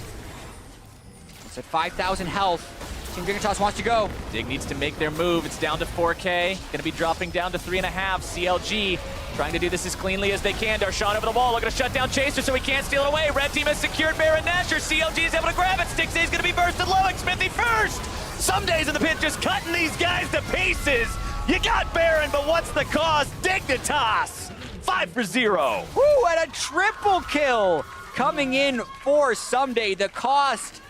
It's at 5,000 health. Team Dignitas wants to go.
Dig needs to make their move. It's down to 4K. Going to be dropping down to 3.5. CLG trying to do this as cleanly as they can. Darshan over the wall, looking to shut down Chaser so he can't steal it away. Red team has secured Baron Nashor. CLG is able to grab it. Stixay is going to be bursted low. Smithy first. Some days in the pit just cutting these guys to pieces. You got Baron, but what's the cost? Dignitas, 5 for 0.
Woo, and a triple kill coming in for Someday. The cost,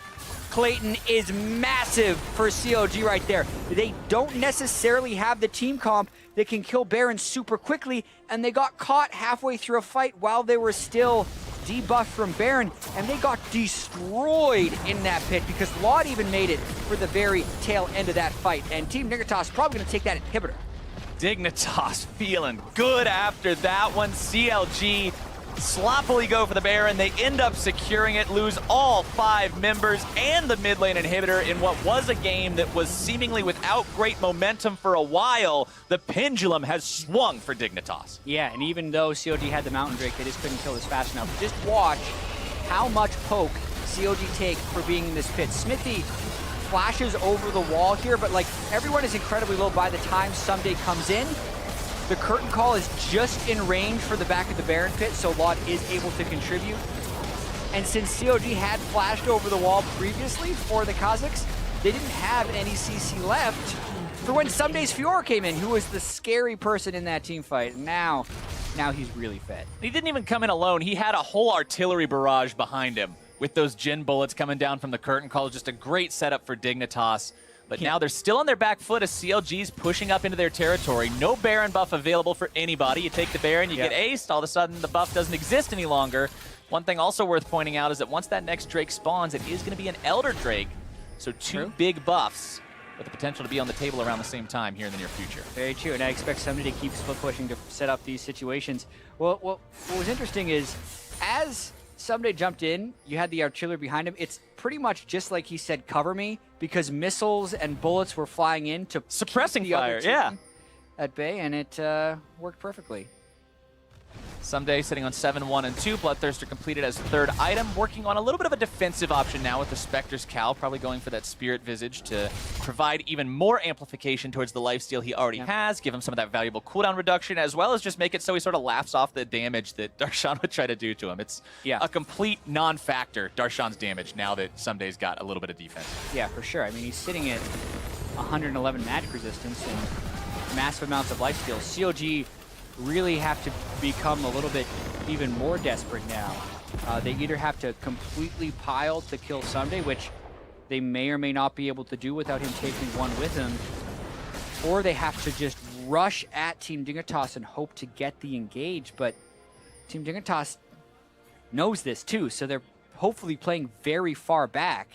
Clayton, is massive for CLG right there. They don't necessarily have the team comp that can kill Baron super quickly, and they got caught halfway through a fight while they were still debuffed from Baron, and they got destroyed in that pit because Laud even made it for the very tail end of that fight, and Team Dignitas is probably going to take that inhibitor.
Dignitas feeling good after that one. CLG sloppily go for the Baron. They end up securing it, lose all 5 members and the mid lane inhibitor in what was a game that was seemingly without great momentum for a while. The pendulum has swung for Dignitas.
Yeah, and even though COG had the Mountain Drake, they just couldn't kill this fast enough. Just watch how much poke COG take for being in this pit. Smithy flashes over the wall here, but like everyone is incredibly low by the time Someday comes in. The curtain call is just in range for the back of the Baron pit, so Laud is able to contribute. And since COG had flashed over the wall previously for the Kazakhs, they didn't have any CC left for when Someday's Fiora came in, who was the scary person in that team fight. Now he's really fed.
He didn't even come in alone. He had a whole artillery barrage behind him with those Jin bullets coming down from the curtain call. Just a great setup for Dignitas. But now they're still on their back foot as CLG's pushing up into their territory. No Baron buff available for anybody. You take the Baron, you get aced, all of a sudden the buff doesn't exist any longer. One thing also worth pointing out is that once that next Drake spawns, it is going to be an Elder Drake. So 2 big buffs with the potential to be on the table around the same time here in the near future.
Very true, and I expect somebody to keep split pushing to set up these situations. Well, what was interesting is, as Someday jumped in, you had the artillery behind him. It's pretty much just like he said, cover me, because missiles and bullets were flying in to
suppressing
keep the
fire,
other team at bay, and it worked perfectly.
Someday sitting on 7-1 and 2. Bloodthirster completed as 3rd item. Working on a little bit of a defensive option now with the Spectre's Cowl. Probably going for that Spirit Visage to provide even more amplification towards the lifesteal he already has. Give him some of that valuable cooldown reduction, as well as just make it so he sort of laughs off the damage that Darshan would try to do to him. It's a complete non-factor, Darshan's damage, now that Someday's got a little bit of defense.
Yeah, for sure. I mean, he's sitting at 111 magic resistance and massive amounts of lifesteal. CLG really have to become a little bit even more desperate now. They either have to completely pile to kill Someday, which they may or may not be able to do without him taking one with him, or they have to just rush at Team Dignitas and hope to get the engage, but Team Dignitas knows this too, so they're hopefully playing very far back,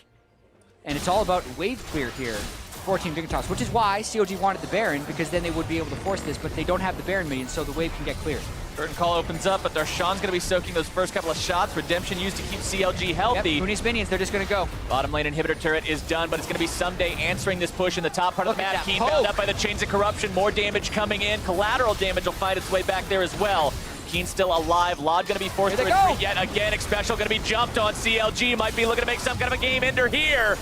and it's all about wave clear here for Team Dignitas, which is why COG wanted the Baron, because then they would be able to force this, but they don't have the Baron minions, so the wave can get cleared.
Curtain call opens up, but Darshan's going to be soaking those first couple of shots. Redemption used to keep CLG healthy.
Yep, Mooney's minions, they're just going to go.
Bottom lane inhibitor turret is done, but it's going to be Someday answering this push in the top part of the map. Keen bound up by the Chains of Corruption. More damage coming in. Collateral damage will find its way back there as well. Keen still alive. Laud going to be forced to retreat yet again. Xpecial going to be jumped on. CLG might be looking to make some kind of a game ender here.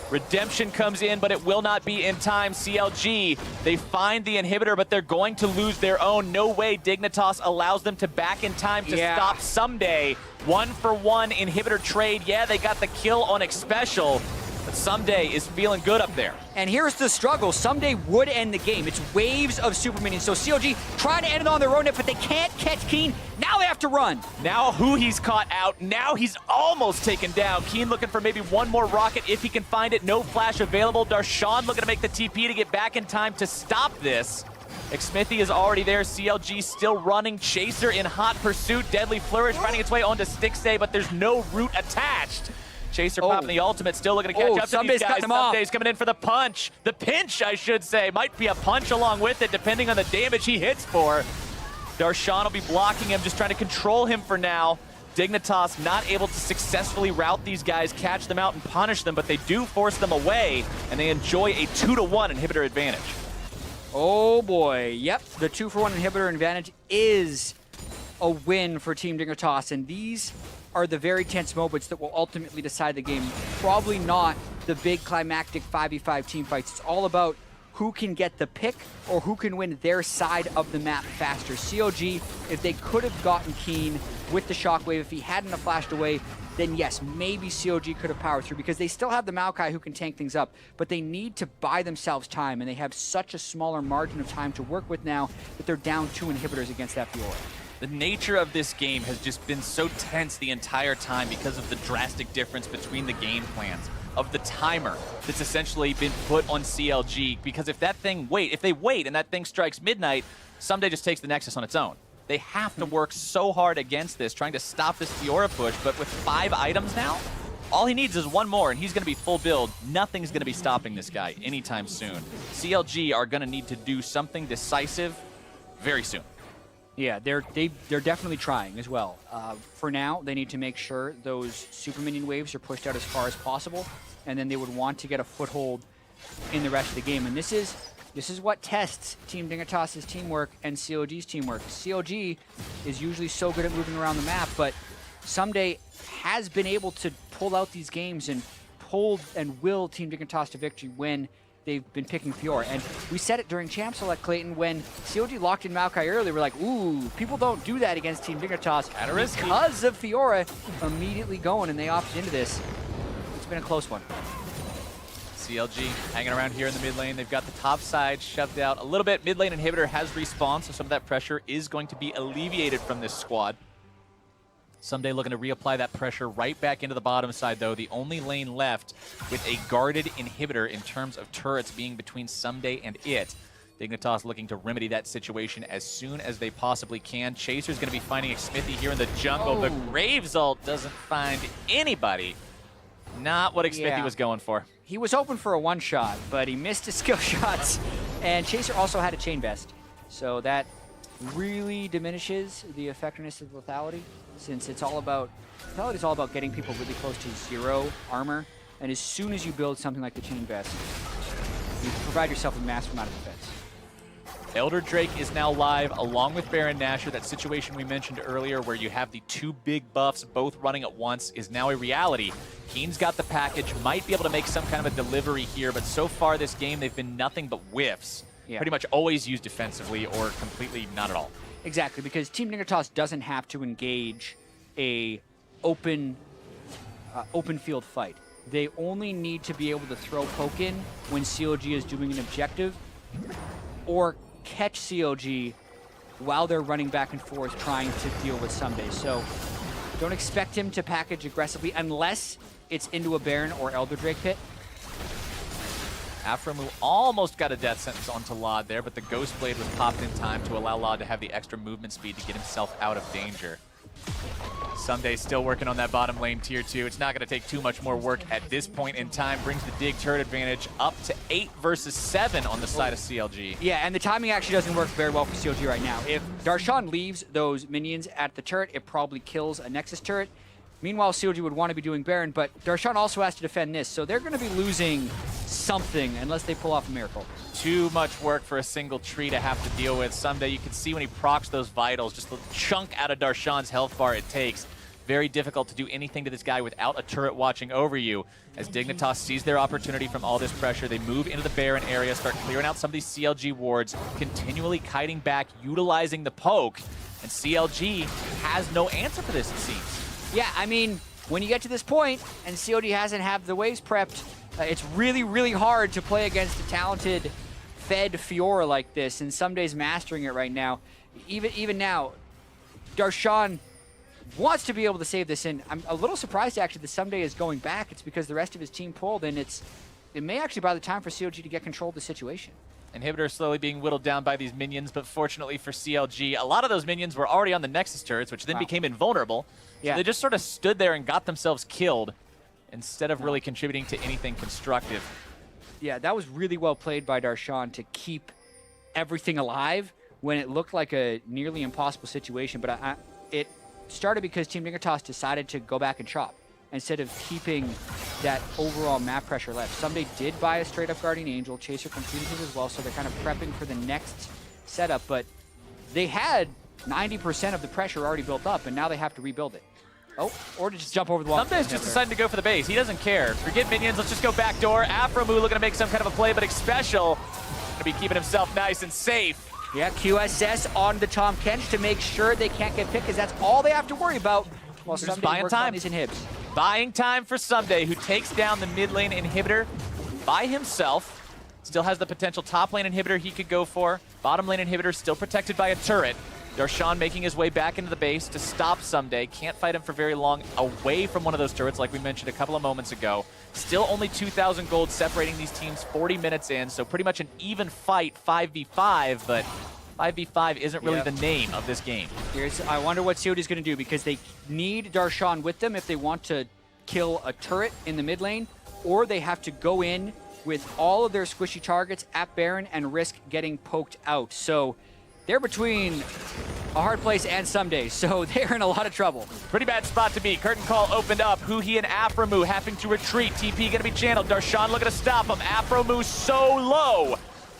Redemption comes in, but it will not be in time. CLG, they find the inhibitor, but they're going to lose their own. No way Dignitas allows them to back in time to stop Someday. 1-for-1 inhibitor trade. Yeah, they got the kill on Xpecial, but Someday is feeling good up there.
And here's the struggle. Someday would end the game. It's waves of super minions. So CLG trying to end it on their own net, but they can't catch Keen. Now they have to run.
Now who he's caught out. Now he's almost taken down. Keen looking for maybe one more rocket if he can find it. No flash available. Darshan looking to make the TP to get back in time to stop this. Xmithy is already there. CLG still running. Chaser in hot pursuit. Deadly Flourish finding its way onto Stixay, but there's no root attached. Chaser popping the ultimate, still looking to catch up to these
Sunday's
guys.
cutting him off.
Sunday's coming in for the punch. The pinch, I should say. Might be a punch along with it, depending on the damage he hits for. Darshan will be blocking him, just trying to control him for now. Dignitas not able to successfully route these guys, catch them out, and punish them, but they do force them away, and they enjoy a 2-1 inhibitor advantage.
Oh boy, yep, the 2-for-1 inhibitor advantage is a win for Team Dignitas, and these are the very tense moments that will ultimately decide the game. Probably not the big climactic 5v5 team fights. It's all about who can get the pick or who can win their side of the map faster. COG, if they could have gotten Keen with the Shockwave, if he hadn't have flashed away, then yes, maybe COG could have powered through because they still have the Maokai who can tank things up, but they need to buy themselves time, and they have such a smaller margin of time to work with now that they're down 2 inhibitors against that Fiora.
The nature of this game has just been so tense the entire time because of the drastic difference between the game plans, of the timer that's essentially been put on CLG, because if they wait and that thing strikes midnight, Someday just takes the Nexus on its own. They have to work so hard against this, trying to stop this Fiora push, but with 5 items now, all he needs is 1 more, and he's going to be full build. Nothing's going to be stopping this guy anytime soon. CLG are going to need to do something decisive very soon.
Yeah, they're definitely trying as well. For now, they need to make sure those super minion waves are pushed out as far as possible, and then they would want to get a foothold in the rest of the game. And this is what tests Team Dignitas' teamwork and COG's teamwork. COG is usually so good at moving around the map, but Someday has been able to pull out these games and pull and will Team Dignitas to victory when they've been picking Fiora. And we said it during Champ Select, Clayton, when COG locked in Maokai early, we're like, ooh, people don't do that against Team Dignitas because of Fiora immediately going, and they opted into this. It's been a close one.
CLG hanging around here in the mid lane. They've got the top side shoved out a little bit. Mid lane inhibitor has respawned, so some of that pressure is going to be alleviated from this squad. Someday looking to reapply that pressure right back into the bottom side, though. The only lane left with a guarded inhibitor in terms of turrets being between Someday and it. Dignitas looking to remedy that situation as soon as they possibly can. Chaser's going to be finding Xmithy here in the jungle. The Graves ult doesn't find anybody. Not what Xmithy was going for.
He was open for a one-shot, but he missed his skill shots. And Chaser also had a chain vest, so that really diminishes the effectiveness of lethality, since lethality is all about getting people really close to 0 armor. And as soon as you build something like the chain vest, you provide yourself a massive amount of defense.
Elder Drake is now live along with Baron Nashor. That situation we mentioned earlier where you have the 2 big buffs both running at once is now a reality. Keen's got the package, might be able to make some kind of a delivery here, but so far this game they've been nothing but whiffs. Yeah. Pretty much always used defensively or completely not at all.
Exactly, because Team Dignitas doesn't have to engage a open field fight. They only need to be able to throw poke in when COG is doing an objective, or catch COG while they're running back and forth trying to deal with Someday. So don't expect him to package aggressively unless it's into a Baron or Elder Drake pit.
Aframu almost got a death sentence onto Lod there, but the Ghost Blade was popped in time to allow Lod to have the extra movement speed to get himself out of danger. Someday still working on that bottom lane tier 2. It's not going to take too much more work at this point in time. Brings the dig turret advantage up to 8 versus 7 on the side of CLG.
Yeah, and the timing actually doesn't work very well for CLG right now. If Darshan leaves those minions at the turret, it probably kills a Nexus turret. Meanwhile, CLG would want to be doing Baron, but Darshan also has to defend this, so they're going to be losing something unless they pull off a miracle.
Too much work for a single tree to have to deal with. Someday you can see when he procs those vitals, just the chunk out of Darshan's health bar it takes. Very difficult to do anything to this guy without a turret watching over you. As Dignitas sees their opportunity from all this pressure, they move into the Baron area, start clearing out some of these CLG wards, continually kiting back, utilizing the poke, and CLG has no answer for this, it seems.
Yeah, I mean, when you get to this point and COD hasn't had the waves prepped, it's really, really hard to play against a talented, fed Fiora like this, and Someday's mastering it right now. Even now, Darshan wants to be able to save this, and I'm a little surprised actually that Someday is going back. It's because the rest of his team pulled, and it may actually buy the time for COG to get control of the situation.
Inhibitor slowly being whittled down by these minions, but fortunately for CLG, a lot of those minions were already on the Nexus turrets, which then became invulnerable. So they just sort of stood there and got themselves killed. instead of really contributing to anything constructive.
Yeah, that was really well played by Darshan to keep everything alive when it looked like a nearly impossible situation. But it started because Team Dignitas decided to go back and chop instead of keeping that overall map pressure left. Someday did buy a straight-up Guardian Angel. Chaser completed his as well, so they're kind of prepping for the next setup. But they had 90% of the pressure already built up, and now they have to rebuild it. Oh, or to just jump over the wall.
Someday's just deciding to go for the base. He doesn't care. Forget minions. Let's just go backdoor. Afromu looking to make some kind of a play, but Xpecial going to be keeping himself nice and safe.
Yeah, QSS on the Tom Kench to make sure they can't get picked, because that's all they have to worry about while
Just
Someday
buying
works
time.
on these inhibs.
Buying time for Someday, who takes down the mid lane inhibitor by himself. Still has the potential top lane inhibitor he could go for. Bottom lane inhibitor still protected by a turret. Darshan making his way back into the base to stop Someday. Can't fight him for very long away from one of those turrets like we mentioned a couple of moments ago. Still only 2,000 gold separating these teams 40 minutes in, so pretty much an even fight 5v5, but 5v5 isn't really the name of this game.
I wonder what COD is going to do, because they need Darshan with them if they want to kill a turret in the mid lane, or they have to go in with all of their squishy targets at Baron and risk getting poked out. So they're between a hard place and Someday, so they're in a lot of trouble.
Pretty bad spot to be. Curtain call opened up. Huhi and Afromu having to retreat. TP gonna be channeled. Darshan looking to stop him. Afromu so low.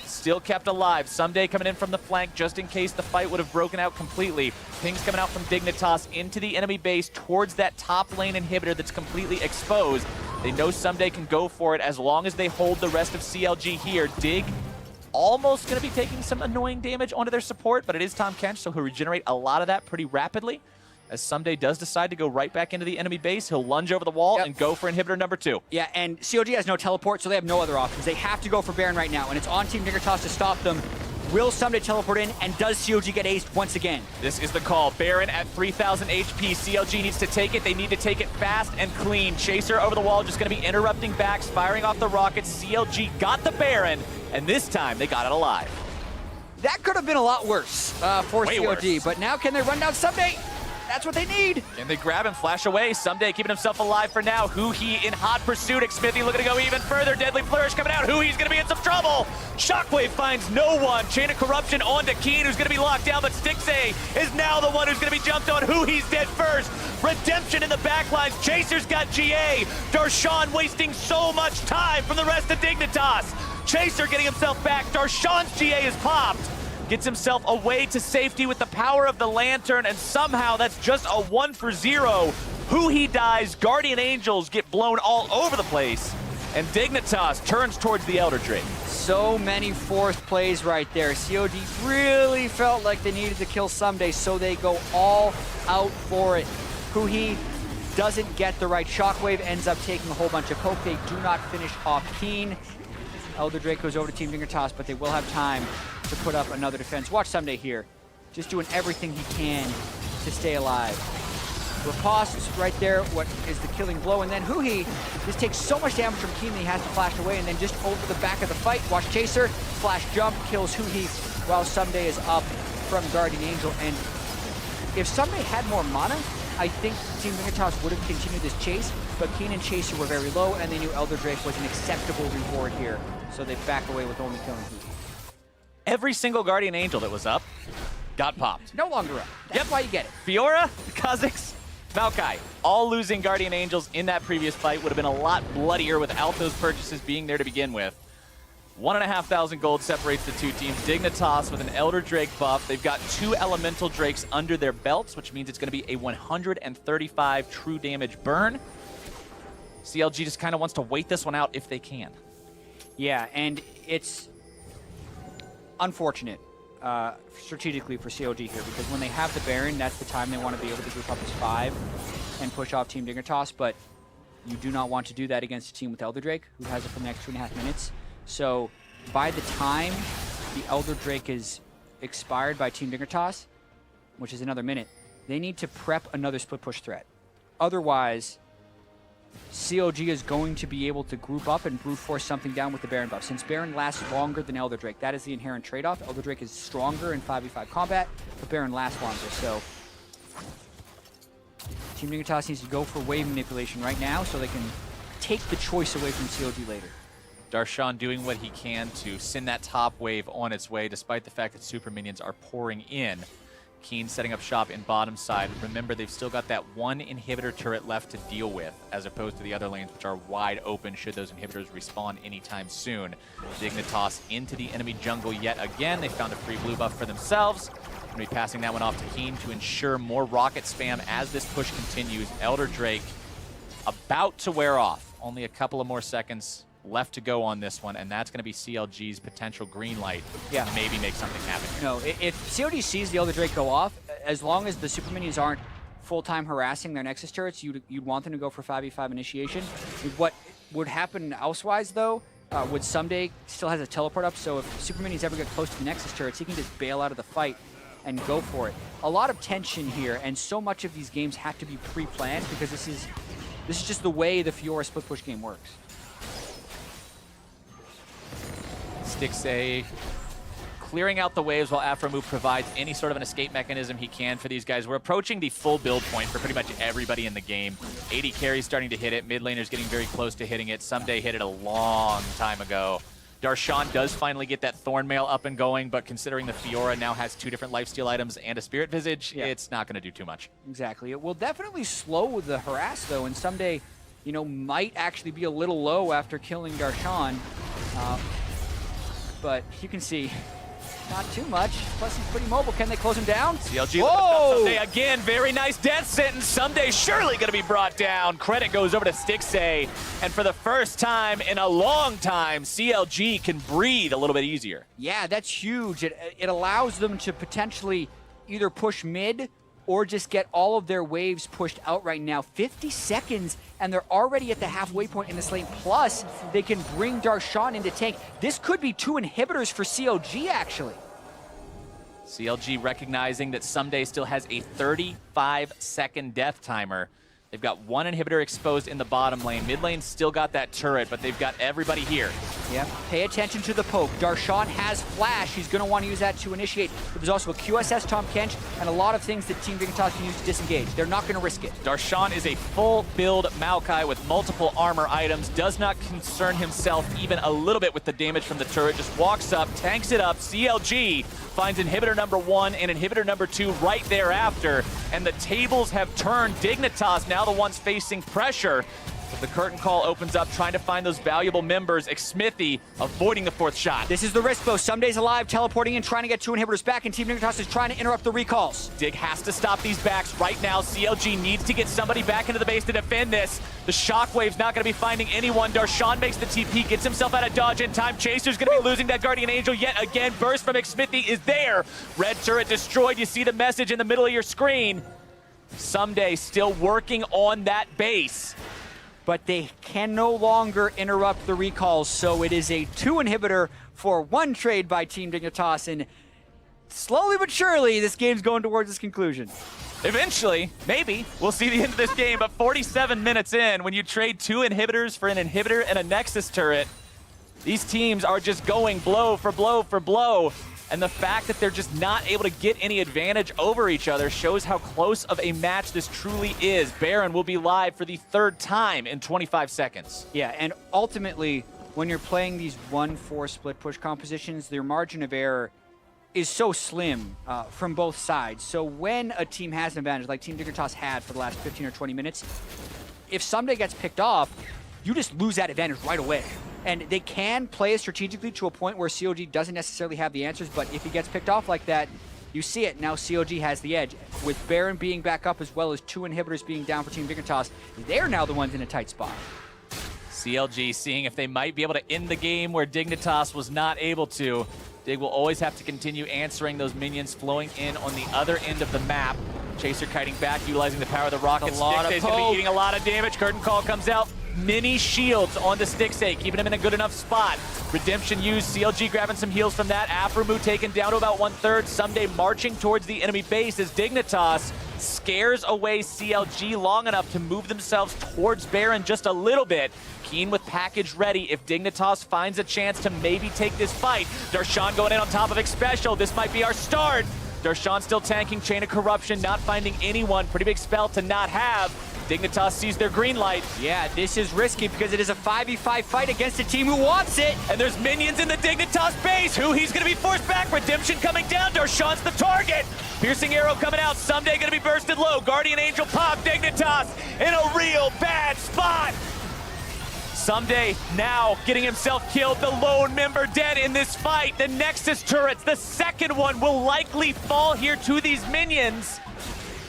Still kept alive. Someday coming in from the flank just in case the fight would have broken out completely. Pings coming out from Dignitas into the enemy base towards that top lane inhibitor that's completely exposed. They know Someday can go for it as long as they hold the rest of CLG here. Dig almost going to be taking some annoying damage onto their support, but it is Tom Kench, so he'll regenerate a lot of that pretty rapidly. As Someday does decide to go right back into the enemy base, he'll lunge over the wall and go for inhibitor number 2.
Yeah, and COG has no teleport, so they have no other options. They have to go for Baron right now, and it's on Team Dignitas to stop them. Will Someday teleport in, and does COG get aced once again?
This is the call. Baron at 3,000 HP. CLG needs to take it. They need to take it fast and clean. Chaser over the wall, just going to be interrupting backs, firing off the rockets. CLG got the Baron, and this time they got it alive.
That could have been a lot worse for
Way
COG,
worse.
but now can they run down Someday? That's what they need.
Can they grab him, flash away? Someday keeping himself alive for now. Huhi in hot pursuit. Smithy looking to go even further. Deadly Flourish coming out. Huhi's going to be in some trouble. Shockwave finds no one. Chain of Corruption on to Keen, who's going to be locked down, but Stixay is now the one who's going to be jumped on. Huhi's dead first. Redemption in the backlines. Chaser's got GA. Darshan wasting so much time from the rest of Dignitas. Chaser getting himself back. Darshan's GA is popped. Gets himself away to safety with the power of the Lantern, and somehow that's just a 1 for 0. Huhi dies, Guardian Angels get blown all over the place, and Dignitas turns towards the Elder Drake.
So many forced plays right there. COD really felt like they needed to kill Someday, so they go all out for it. Huhi doesn't get the right shockwave, ends up taking a whole bunch of poke. They do not finish off Keen. Elder Drake goes over to Team Dignitas, but they will have time to put up another defense. Watch Someday here, just doing everything he can to stay alive. Riposte right there, what is the killing blow, and then Huhi just takes so much damage from Keen that he has to flash away, and then just over the back of the fight, watch Chaser, flash jump, kills Huhi while Someday is up from Guardian Angel. And if Someday had more mana, I think Team Dignitas would have continued this chase, but Keen and Chaser were very low, and they knew Elder Drake was an acceptable reward here, so they back away with only killing Huhi.
Every single Guardian Angel that was up got popped.
No longer up. That's why you get it.
Fiora, Kha'Zix, Maokai, all losing Guardian Angels in that previous fight. Would have been a lot bloodier without those purchases being there to begin with. 1,500 gold separates the two teams. Dignitas with an Elder Drake buff. They've got 2 Elemental Drakes under their belts, which means it's going to be a 135 true damage burn. CLG just kind of wants to wait this one out if they can.
Yeah, and it's unfortunate strategically for COG here, because when they have the Baron, that's the time they want to be able to group up as 5 and push off Team Dignitas, but you do not want to do that against a team with Elder Drake, who has it for the next 2.5 minutes. So by the time the Elder Drake is expired by Team Dignitas, which is another minute, they need to prep another split push threat. Otherwise, COG is going to be able to group up and brute force something down with the Baron buff. Since Baron lasts longer than Elder Drake, that is the inherent trade-off. Elder Drake is stronger in 5v5 combat, but Baron lasts longer. So Team Dignitas needs to go for wave manipulation right now so they can take the choice away from CLG later.
Darshan doing what he can to send that top wave on its way, despite the fact that super minions are pouring in. Keen setting up shop in bottom side. Remember, they've still got that one inhibitor turret left to deal with, as opposed to the other lanes, which are wide open should those inhibitors respawn anytime soon. Dignitas into the enemy jungle yet again. They found a free blue buff for themselves. Going to be passing that one off to Keen to ensure more rocket spam as this push continues. Elder Drake about to wear off. Only a couple of more seconds left to go on this one, and that's going to be CLG's potential green light to maybe make something happen.
No, if CLG sees the Elder Drake go off, as long as the super minions aren't full-time harassing their Nexus turrets, you'd want them to go for 5v5 initiation. What would happen elsewise, though, would Someday still has a teleport up, so if super minions ever get close to the Nexus turrets, he can just bail out of the fight and go for it. A lot of tension here, and so much of these games have to be pre-planned because this is just the way the Fiora split push game works.
Stixay clearing out the waves while Afromu provides any sort of an escape mechanism he can for these guys. We're approaching the full build point for pretty much everybody in the game. 80 carries starting to hit it. Mid laner's getting very close to hitting it. Someday hit it a long time ago. Darshan does finally get that Thornmail up and going, but considering the Fiora now has 2 different lifesteal items and a Spirit Visage, it's not going to do too much.
Exactly. It will definitely slow the harass, though, and Someday, you know, might actually be a little low after killing Darshan. But you can see, not too much. Plus, he's pretty mobile. Can they close him down?
CLG Someday again. Very nice death sentence. Someday surely going to be brought down. Credit goes over to Stixay. And for the first time in a long time, CLG can breathe a little bit easier.
Yeah, that's huge. It allows them to potentially either push mid or just get all of their waves pushed out right now. 50 seconds, and they're already at the halfway point in this lane. Plus, they can bring Darshan into tank. This could be 2 inhibitors for CLG, actually.
CLG recognizing that Someday still has a 35-second death timer. They've got 1 inhibitor exposed in the bottom lane. Mid lane still got that turret, but they've got everybody here.
Yeah, pay attention to the poke. Darshan has flash. He's going to want to use that to initiate. But there's also a QSS Tahm Kench and a lot of things that Team Dignitas can use to disengage. They're not going to risk it.
Darshan is a full build Maokai with multiple armor items. Does not concern himself even a little bit with the damage from the turret. Just walks up, tanks it up. CLG finds inhibitor number 1 and inhibitor number 2 right thereafter. And the tables have turned. Dignitas now the ones facing pressure. But the curtain call opens up, trying to find those valuable members. Xmithy avoiding the 4th shot.
This is the risk, though. Someday's alive, teleporting in, trying to get 2 inhibitors back, and Team Dignitas is trying to interrupt the recalls.
Dig has to stop these backs right now. CLG needs to get somebody back into the base to defend this. The Shockwave's not going to be finding anyone. Darshan makes the TP, gets himself out of dodge in time. Chaser's going to be losing that Guardian Angel yet again. Burst from Xmithy is there. Red turret destroyed. You see the message in the middle of your screen. Someday still working on that base.
But they can no longer interrupt the recalls, so it is a 2 inhibitor for 1 trade by Team Dignitas, and slowly but surely, this game's going towards its conclusion.
Eventually, maybe, we'll see the end of this game, but 47 minutes in, when you trade 2 inhibitors for an inhibitor and a Nexus turret, these teams are just going blow for blow for blow. And the fact that they're just not able to get any advantage over each other shows how close of a match this truly is. Baron will be live for the 3rd time in 25 seconds.
Yeah, and ultimately, when you're playing these 1-4 split push compositions, their margin of error is so slim from both sides. So when a team has an advantage, like Team Dignitas had for the last 15 or 20 minutes, if Someday gets picked off, you just lose that advantage right away. And they can play it strategically to a point where COG doesn't necessarily have the answers, but if he gets picked off like that, you see it. Now COG has the edge. With Baron being back up as well as 2 inhibitors being down for Team Dignitas, they're now the ones in a tight spot.
CLG seeing if they might be able to end the game where Dignitas was not able to. Dig will always have to continue answering those minions flowing in on the other end of the map. Chaser kiting back, utilizing the power of the rocket. Stixay's going to be eating a lot of damage. Curtain call comes out. Mini shields onto Stixay, keeping him in a good enough spot. Redemption used, CLG grabbing some heals from that. Afromu taken down to about 1/3. Someday marching towards the enemy base as Dignitas scares away CLG long enough to move themselves towards Baron just a little bit. Keen with package ready if Dignitas finds a chance to maybe take this fight. Darshan going in on top of Xpecial. This might be our start. Darshan still tanking, Chain of Corruption, not finding anyone. Pretty big spell to not have. Dignitas sees their green light.
Yeah, this is risky because it is a 5v5 fight against a team who wants it.
And there's minions in the Dignitas base. Who he's going to be forced back. Redemption coming down. Darshan's the target. Piercing arrow coming out. Someday going to be bursted low. Guardian Angel pop. Dignitas in a real bad spot. Someday now getting himself killed. The lone member dead in this fight. The Nexus turrets, the second one, will likely fall here to these minions.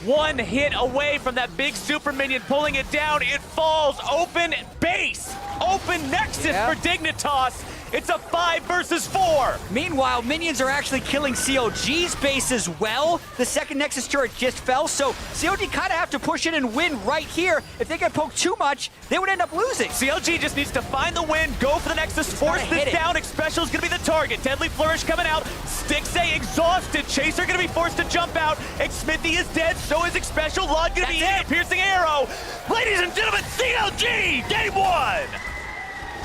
One hit away from that big super minion pulling it down. It falls. Open base. Open Nexus for Dignitas. It's a 5 versus 4.
Meanwhile, minions are actually killing COG's base as well. The second Nexus turret just fell, so COG kind of have to push in and win right here. If they get poked too much, they would end up losing.
CLG just needs to find the win, go for the Nexus, force this down. Xpecial's gonna be the target. Deadly Flourish coming out. Stixxay exhausted. Chaser gonna be forced to jump out. Xmithy is dead, so is Xpecial. Lod gonna be hit. Piercing arrow. Ladies and gentlemen, CLG, game 1!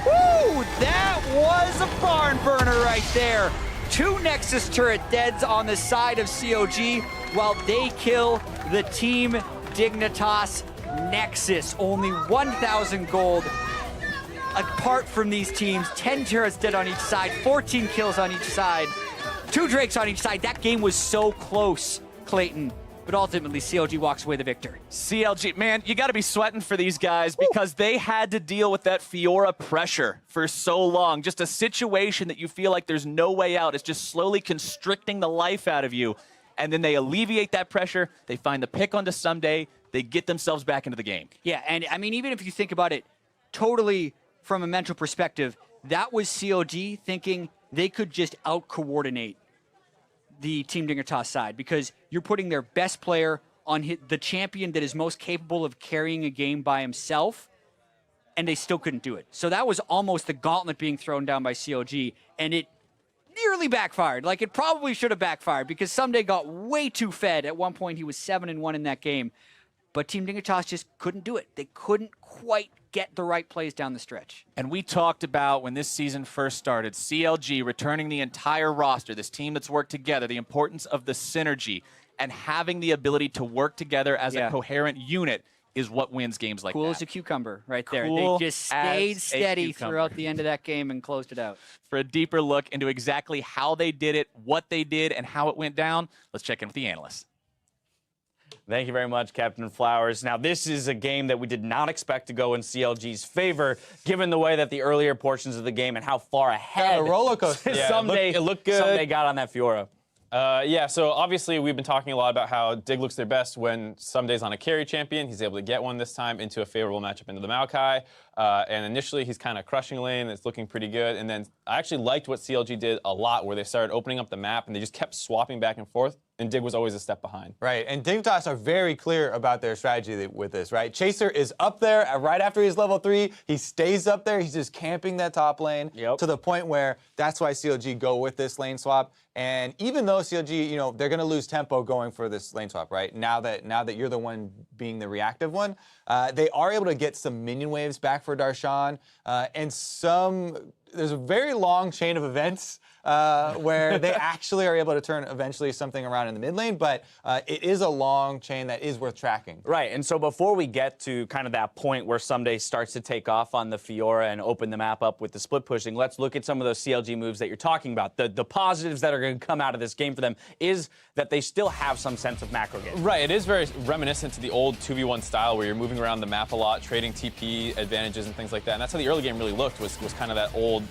Woo! That was a barn burner right there. 2 Nexus turret deads on the side of COG while they kill the Team Dignitas Nexus. Only 1,000 gold apart from these teams. 10 turrets dead on each side, 14 kills on each side, 2 Drakes on each side. That game was so close, Clayton. But ultimately, CLG walks away the victor.
CLG, man, you got to be sweating for these guys because they had to deal with that Fiora pressure for so long. Just a situation that you feel like there's no way out. It's just slowly constricting the life out of you. And then they alleviate that pressure. They find the pick onto Someday. They get themselves back into the game.
Yeah, and I mean, even if you think about it totally from a mental perspective, that was COG thinking they could just out-coordinate the Team Dignitas side because you're putting their best player on the champion that is most capable of carrying a game by himself, and they still couldn't do it. So that was almost the gauntlet being thrown down by COG, and it nearly backfired. Like, it probably should have backfired because Someday got way too fed. At one point, he was 7-1 in that game. But Team Dignitas just couldn't do it. They couldn't quite get the right plays down the stretch.
And we talked about when this season first started, CLG returning the entire roster, this team that's worked together, the importance of the synergy and having the ability to work together as a coherent unit is what wins games like that.
Cool as a cucumber right there.
Cool
they just stayed steady throughout the end of that game and closed it out.
For a deeper look into exactly how they did it, what they did, and how it went down, let's check in with the analysts.
Thank you very much, Captain Flowers. Now, this is a game that we did not expect to go in CLG's favor, given the way that the earlier portions of the game and how far ahead
a roller coaster.
Someday,
it looked good.
Someday got on that Fiora.
Yeah, so obviously we've been talking a lot about how Dig looks their best when Someday's on a carry champion. He's able to get one this time into a favorable matchup into the Maokai. And initially he's kind of crushing lane. It's looking pretty good. And then I actually liked what CLG did a lot, where they started opening up the map and they just kept swapping back and forth. And Dig was always a step behind.
Right, and Dignitas are very clear about their strategy with this, right? Chaser is up there right after he's level 3. He stays up there. He's just camping that top lane to the point where that's why CLG go with this lane swap. And even though CLG, you know, they're going to lose tempo going for this lane swap, right? Now that you're the one being the reactive one, they are able to get some minion waves back for Darshan, and there's a very long chain of events where they actually are able to turn eventually something around in the mid lane, but it is a long chain that is worth tracking.
Right, and so before we get to kind of that point where Someday starts to take off on the Fiora and open the map up with the split pushing, let's look at some of those CLG moves that you're talking about. The positives that are going to come out of this game for them is that they still have some sense of macro game.
Right, it is very reminiscent to the old 2v1 style where you're moving around the map a lot, trading TP advantages and things like that. And that's how the early game really looked, was kind of that old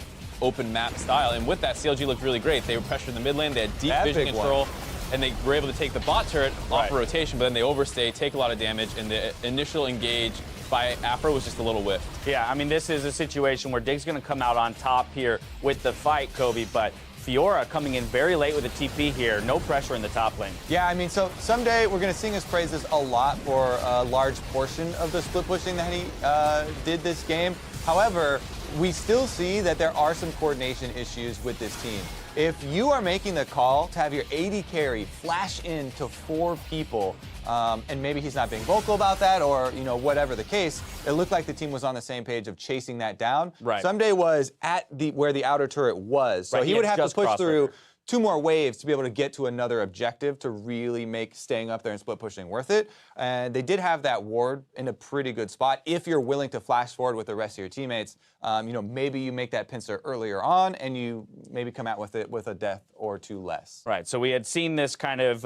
open map style. And with that, CLG looked really great. They were pressured in the mid lane, they had deep vision control, and they were able to take the bot turret off a rotation, but then they overstay, take a lot of damage, and the initial engage by Afro was just a little whiff.
Yeah, I mean, this is a situation where Dig's going to come out on top here with the fight, Kobe, but Fiora coming in very late with a TP here. No pressure in the top lane.
Yeah, I mean, so Someday we're going to sing his praises a lot for a large portion of the split pushing that he did this game. However, we still see that there are some coordination issues with this team. If you are making the call to have your AD carry flash into 4 people, and maybe he's not being vocal about that, or whatever the case, it looked like the team was on the same page of chasing that down.
Right.
Someday was at where the outer turret was, so he would have to push through 2 more waves to be able to get to another objective to really make staying up there and split pushing worth it. And they did have that ward in a pretty good spot. If you're willing to flash forward with the rest of your teammates, maybe you make that pincer earlier on and you maybe come out with it with a death or 2 less.
Right, so we had seen this kind of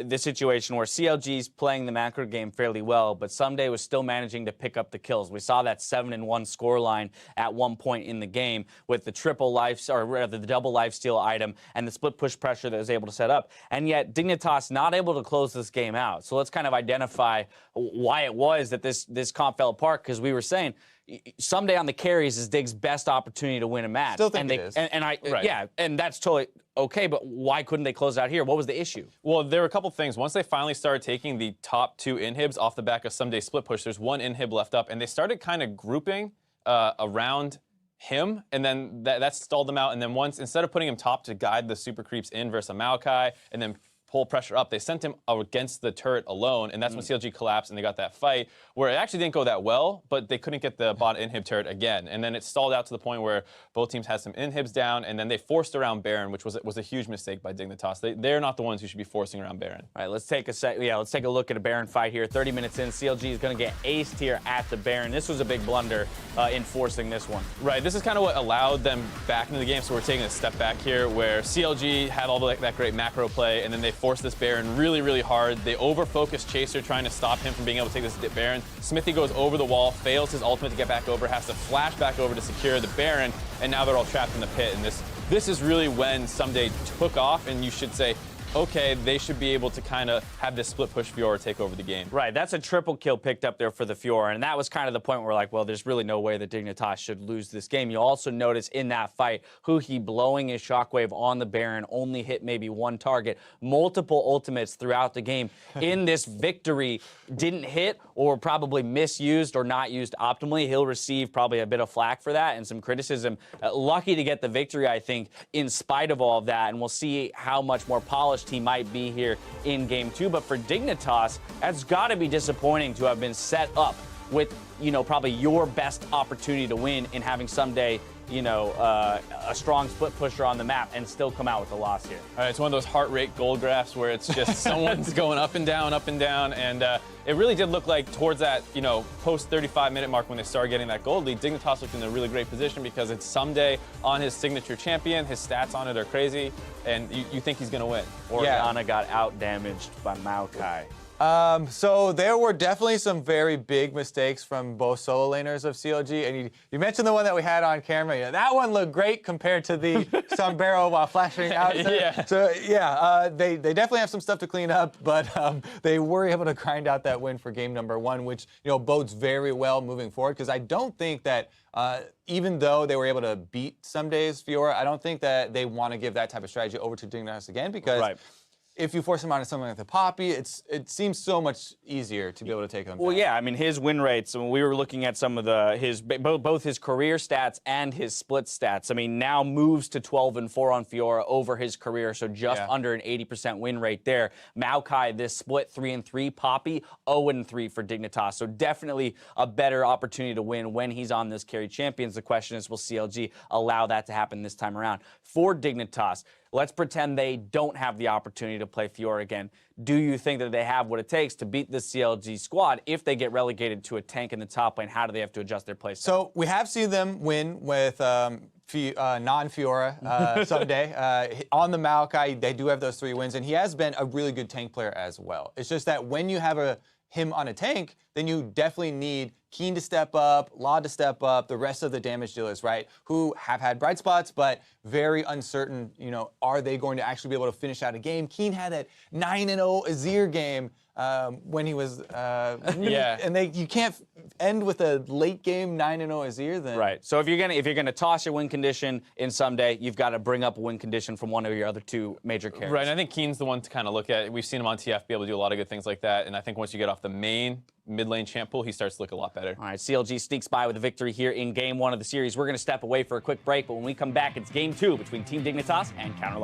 this situation where CLG's playing the macro game fairly well, but Someday was still managing to pick up the kills. We saw that 7-1 scoreline at one point in the game with the triple life, or rather the double lifesteal item and the split push pressure that was able to set up. And yet Dignitas not able to close this game out. So let's kind of identify why it was that this comp fell apart, because we were saying Someday on the carries is Dig's best opportunity to win a match.
Still think it is.
Yeah, and that's totally okay, but why couldn't they close it out here? What was the issue?
Well, there were a couple things. Once they finally started taking the top 2 inhibs off the back of Someday split push, there's 1 inhib left up, and they started kind of grouping around him, and then that stalled them out. And then once, instead of putting him top to guide the super creeps in versus a Maokai, and then pull pressure up, they sent him against the turret alone, and that's when CLG collapsed and they got that fight where it actually didn't go that well, but they couldn't get the bot inhib turret again. And then it stalled out to the point where both teams had some inhibs down, and then they forced around Baron, which was a huge mistake by Dignitas. They're not the ones who should be forcing around Baron.
All right, let's take a look at a Baron fight here. 30 minutes in, CLG is going to get aced here at the Baron. This was a big blunder in forcing this one.
Right, this is kind of what allowed them back into the game, so we're taking a step back here where CLG had all that great macro play, and then they forced this Baron really, really hard. They over-focus Chaser, trying to stop him from being able to take this Baron. Smithy goes over the wall, fails his ultimate to get back over, has to flash back over to secure the Baron, and now they're all trapped in the pit. And this is really when Someday took off, and you should say, okay, they should be able to kind of have this split push Fiora take over the game.
Right, that's a triple kill picked up there for the Fiora, and that was kind of the point where we're like, well, there's really no way that Dignitas should lose this game. You also notice in that fight, Huhi blowing his shockwave on the Baron only hit maybe 1 target. Multiple ultimates throughout the game in this victory didn't hit or probably misused or not used optimally. He'll receive probably a bit of flack for that and some criticism. Lucky to get the victory, I think, in spite of all of that, and we'll see how much more polished he might be here in Game 2. But for Dignitas, that's got to be disappointing to have been set up with, probably your best opportunity to win in having Someday, a strong split pusher on the map and still come out with a loss here.
All right, it's one of those heart rate gold graphs where it's just someone's going up and down, and it really did look like towards that, post 35-minute mark when they started getting that gold lead, Dignitas looked in a really great position because it's Someday on his signature champion. His stats on it are crazy, and you think he's going to win.
Oriana got out-damaged by Maokai.
So there were definitely some very big mistakes from both solo laners of CLG, and you mentioned the one that we had on camera. That one looked great compared to the sombrero while flashing out.
Yeah.
So they definitely have some stuff to clean up, but they were able to grind out that win for game number 1, which bodes very well moving forward, because I don't think that even though they were able to beat Someday's Fiora, I don't think that they want to give that type of strategy over to Dignitas again, because if you force him onto something like the Poppy, it seems so much easier to be able to take him down.
Well, yeah, I mean, his win rates, when we were looking at some of both his career stats and his split stats, I mean, now moves to 12-4 on Fiora over his career, so just under an 80% win rate there. Maokai, this split 3-3, Poppy 0-3 for Dignitas, so definitely a better opportunity to win when he's on this carry champions. The question is, will CLG allow that to happen this time around? For Dignitas, let's pretend they don't have the opportunity to play Fiora again. Do you think that they have what it takes to beat the CLG squad if they get relegated to a tank in the top lane? How do they have to adjust their play style?
So we have seen them win with non-Fiora Someday. On the Maokai, they do have those 3 wins, and he has been a really good tank player as well. It's just that when you have him on a tank, then you definitely need Keen to step up, Law to step up, the rest of the damage dealers, right, who have had bright spots, but very uncertain, are they going to actually be able to finish out a game? Keen had that 9-0 Azir game when he was, and you can't end with a late game 9-0 Azir then.
Right. So if you're gonna toss your win condition in Someday, you've got to bring up a win condition from one of your other 2 major characters.
Right. And I think Keen's the one to kind of look at. We've seen him on TF be able to do a lot of good things like that. And I think once you get off the main mid lane champ pool, he starts to look a lot better.
All right. CLG sneaks by with a victory here in game 1 of the series. We're going to step away for a quick break, but when we come back, it's game 2 between Team Dignitas and Counter Live.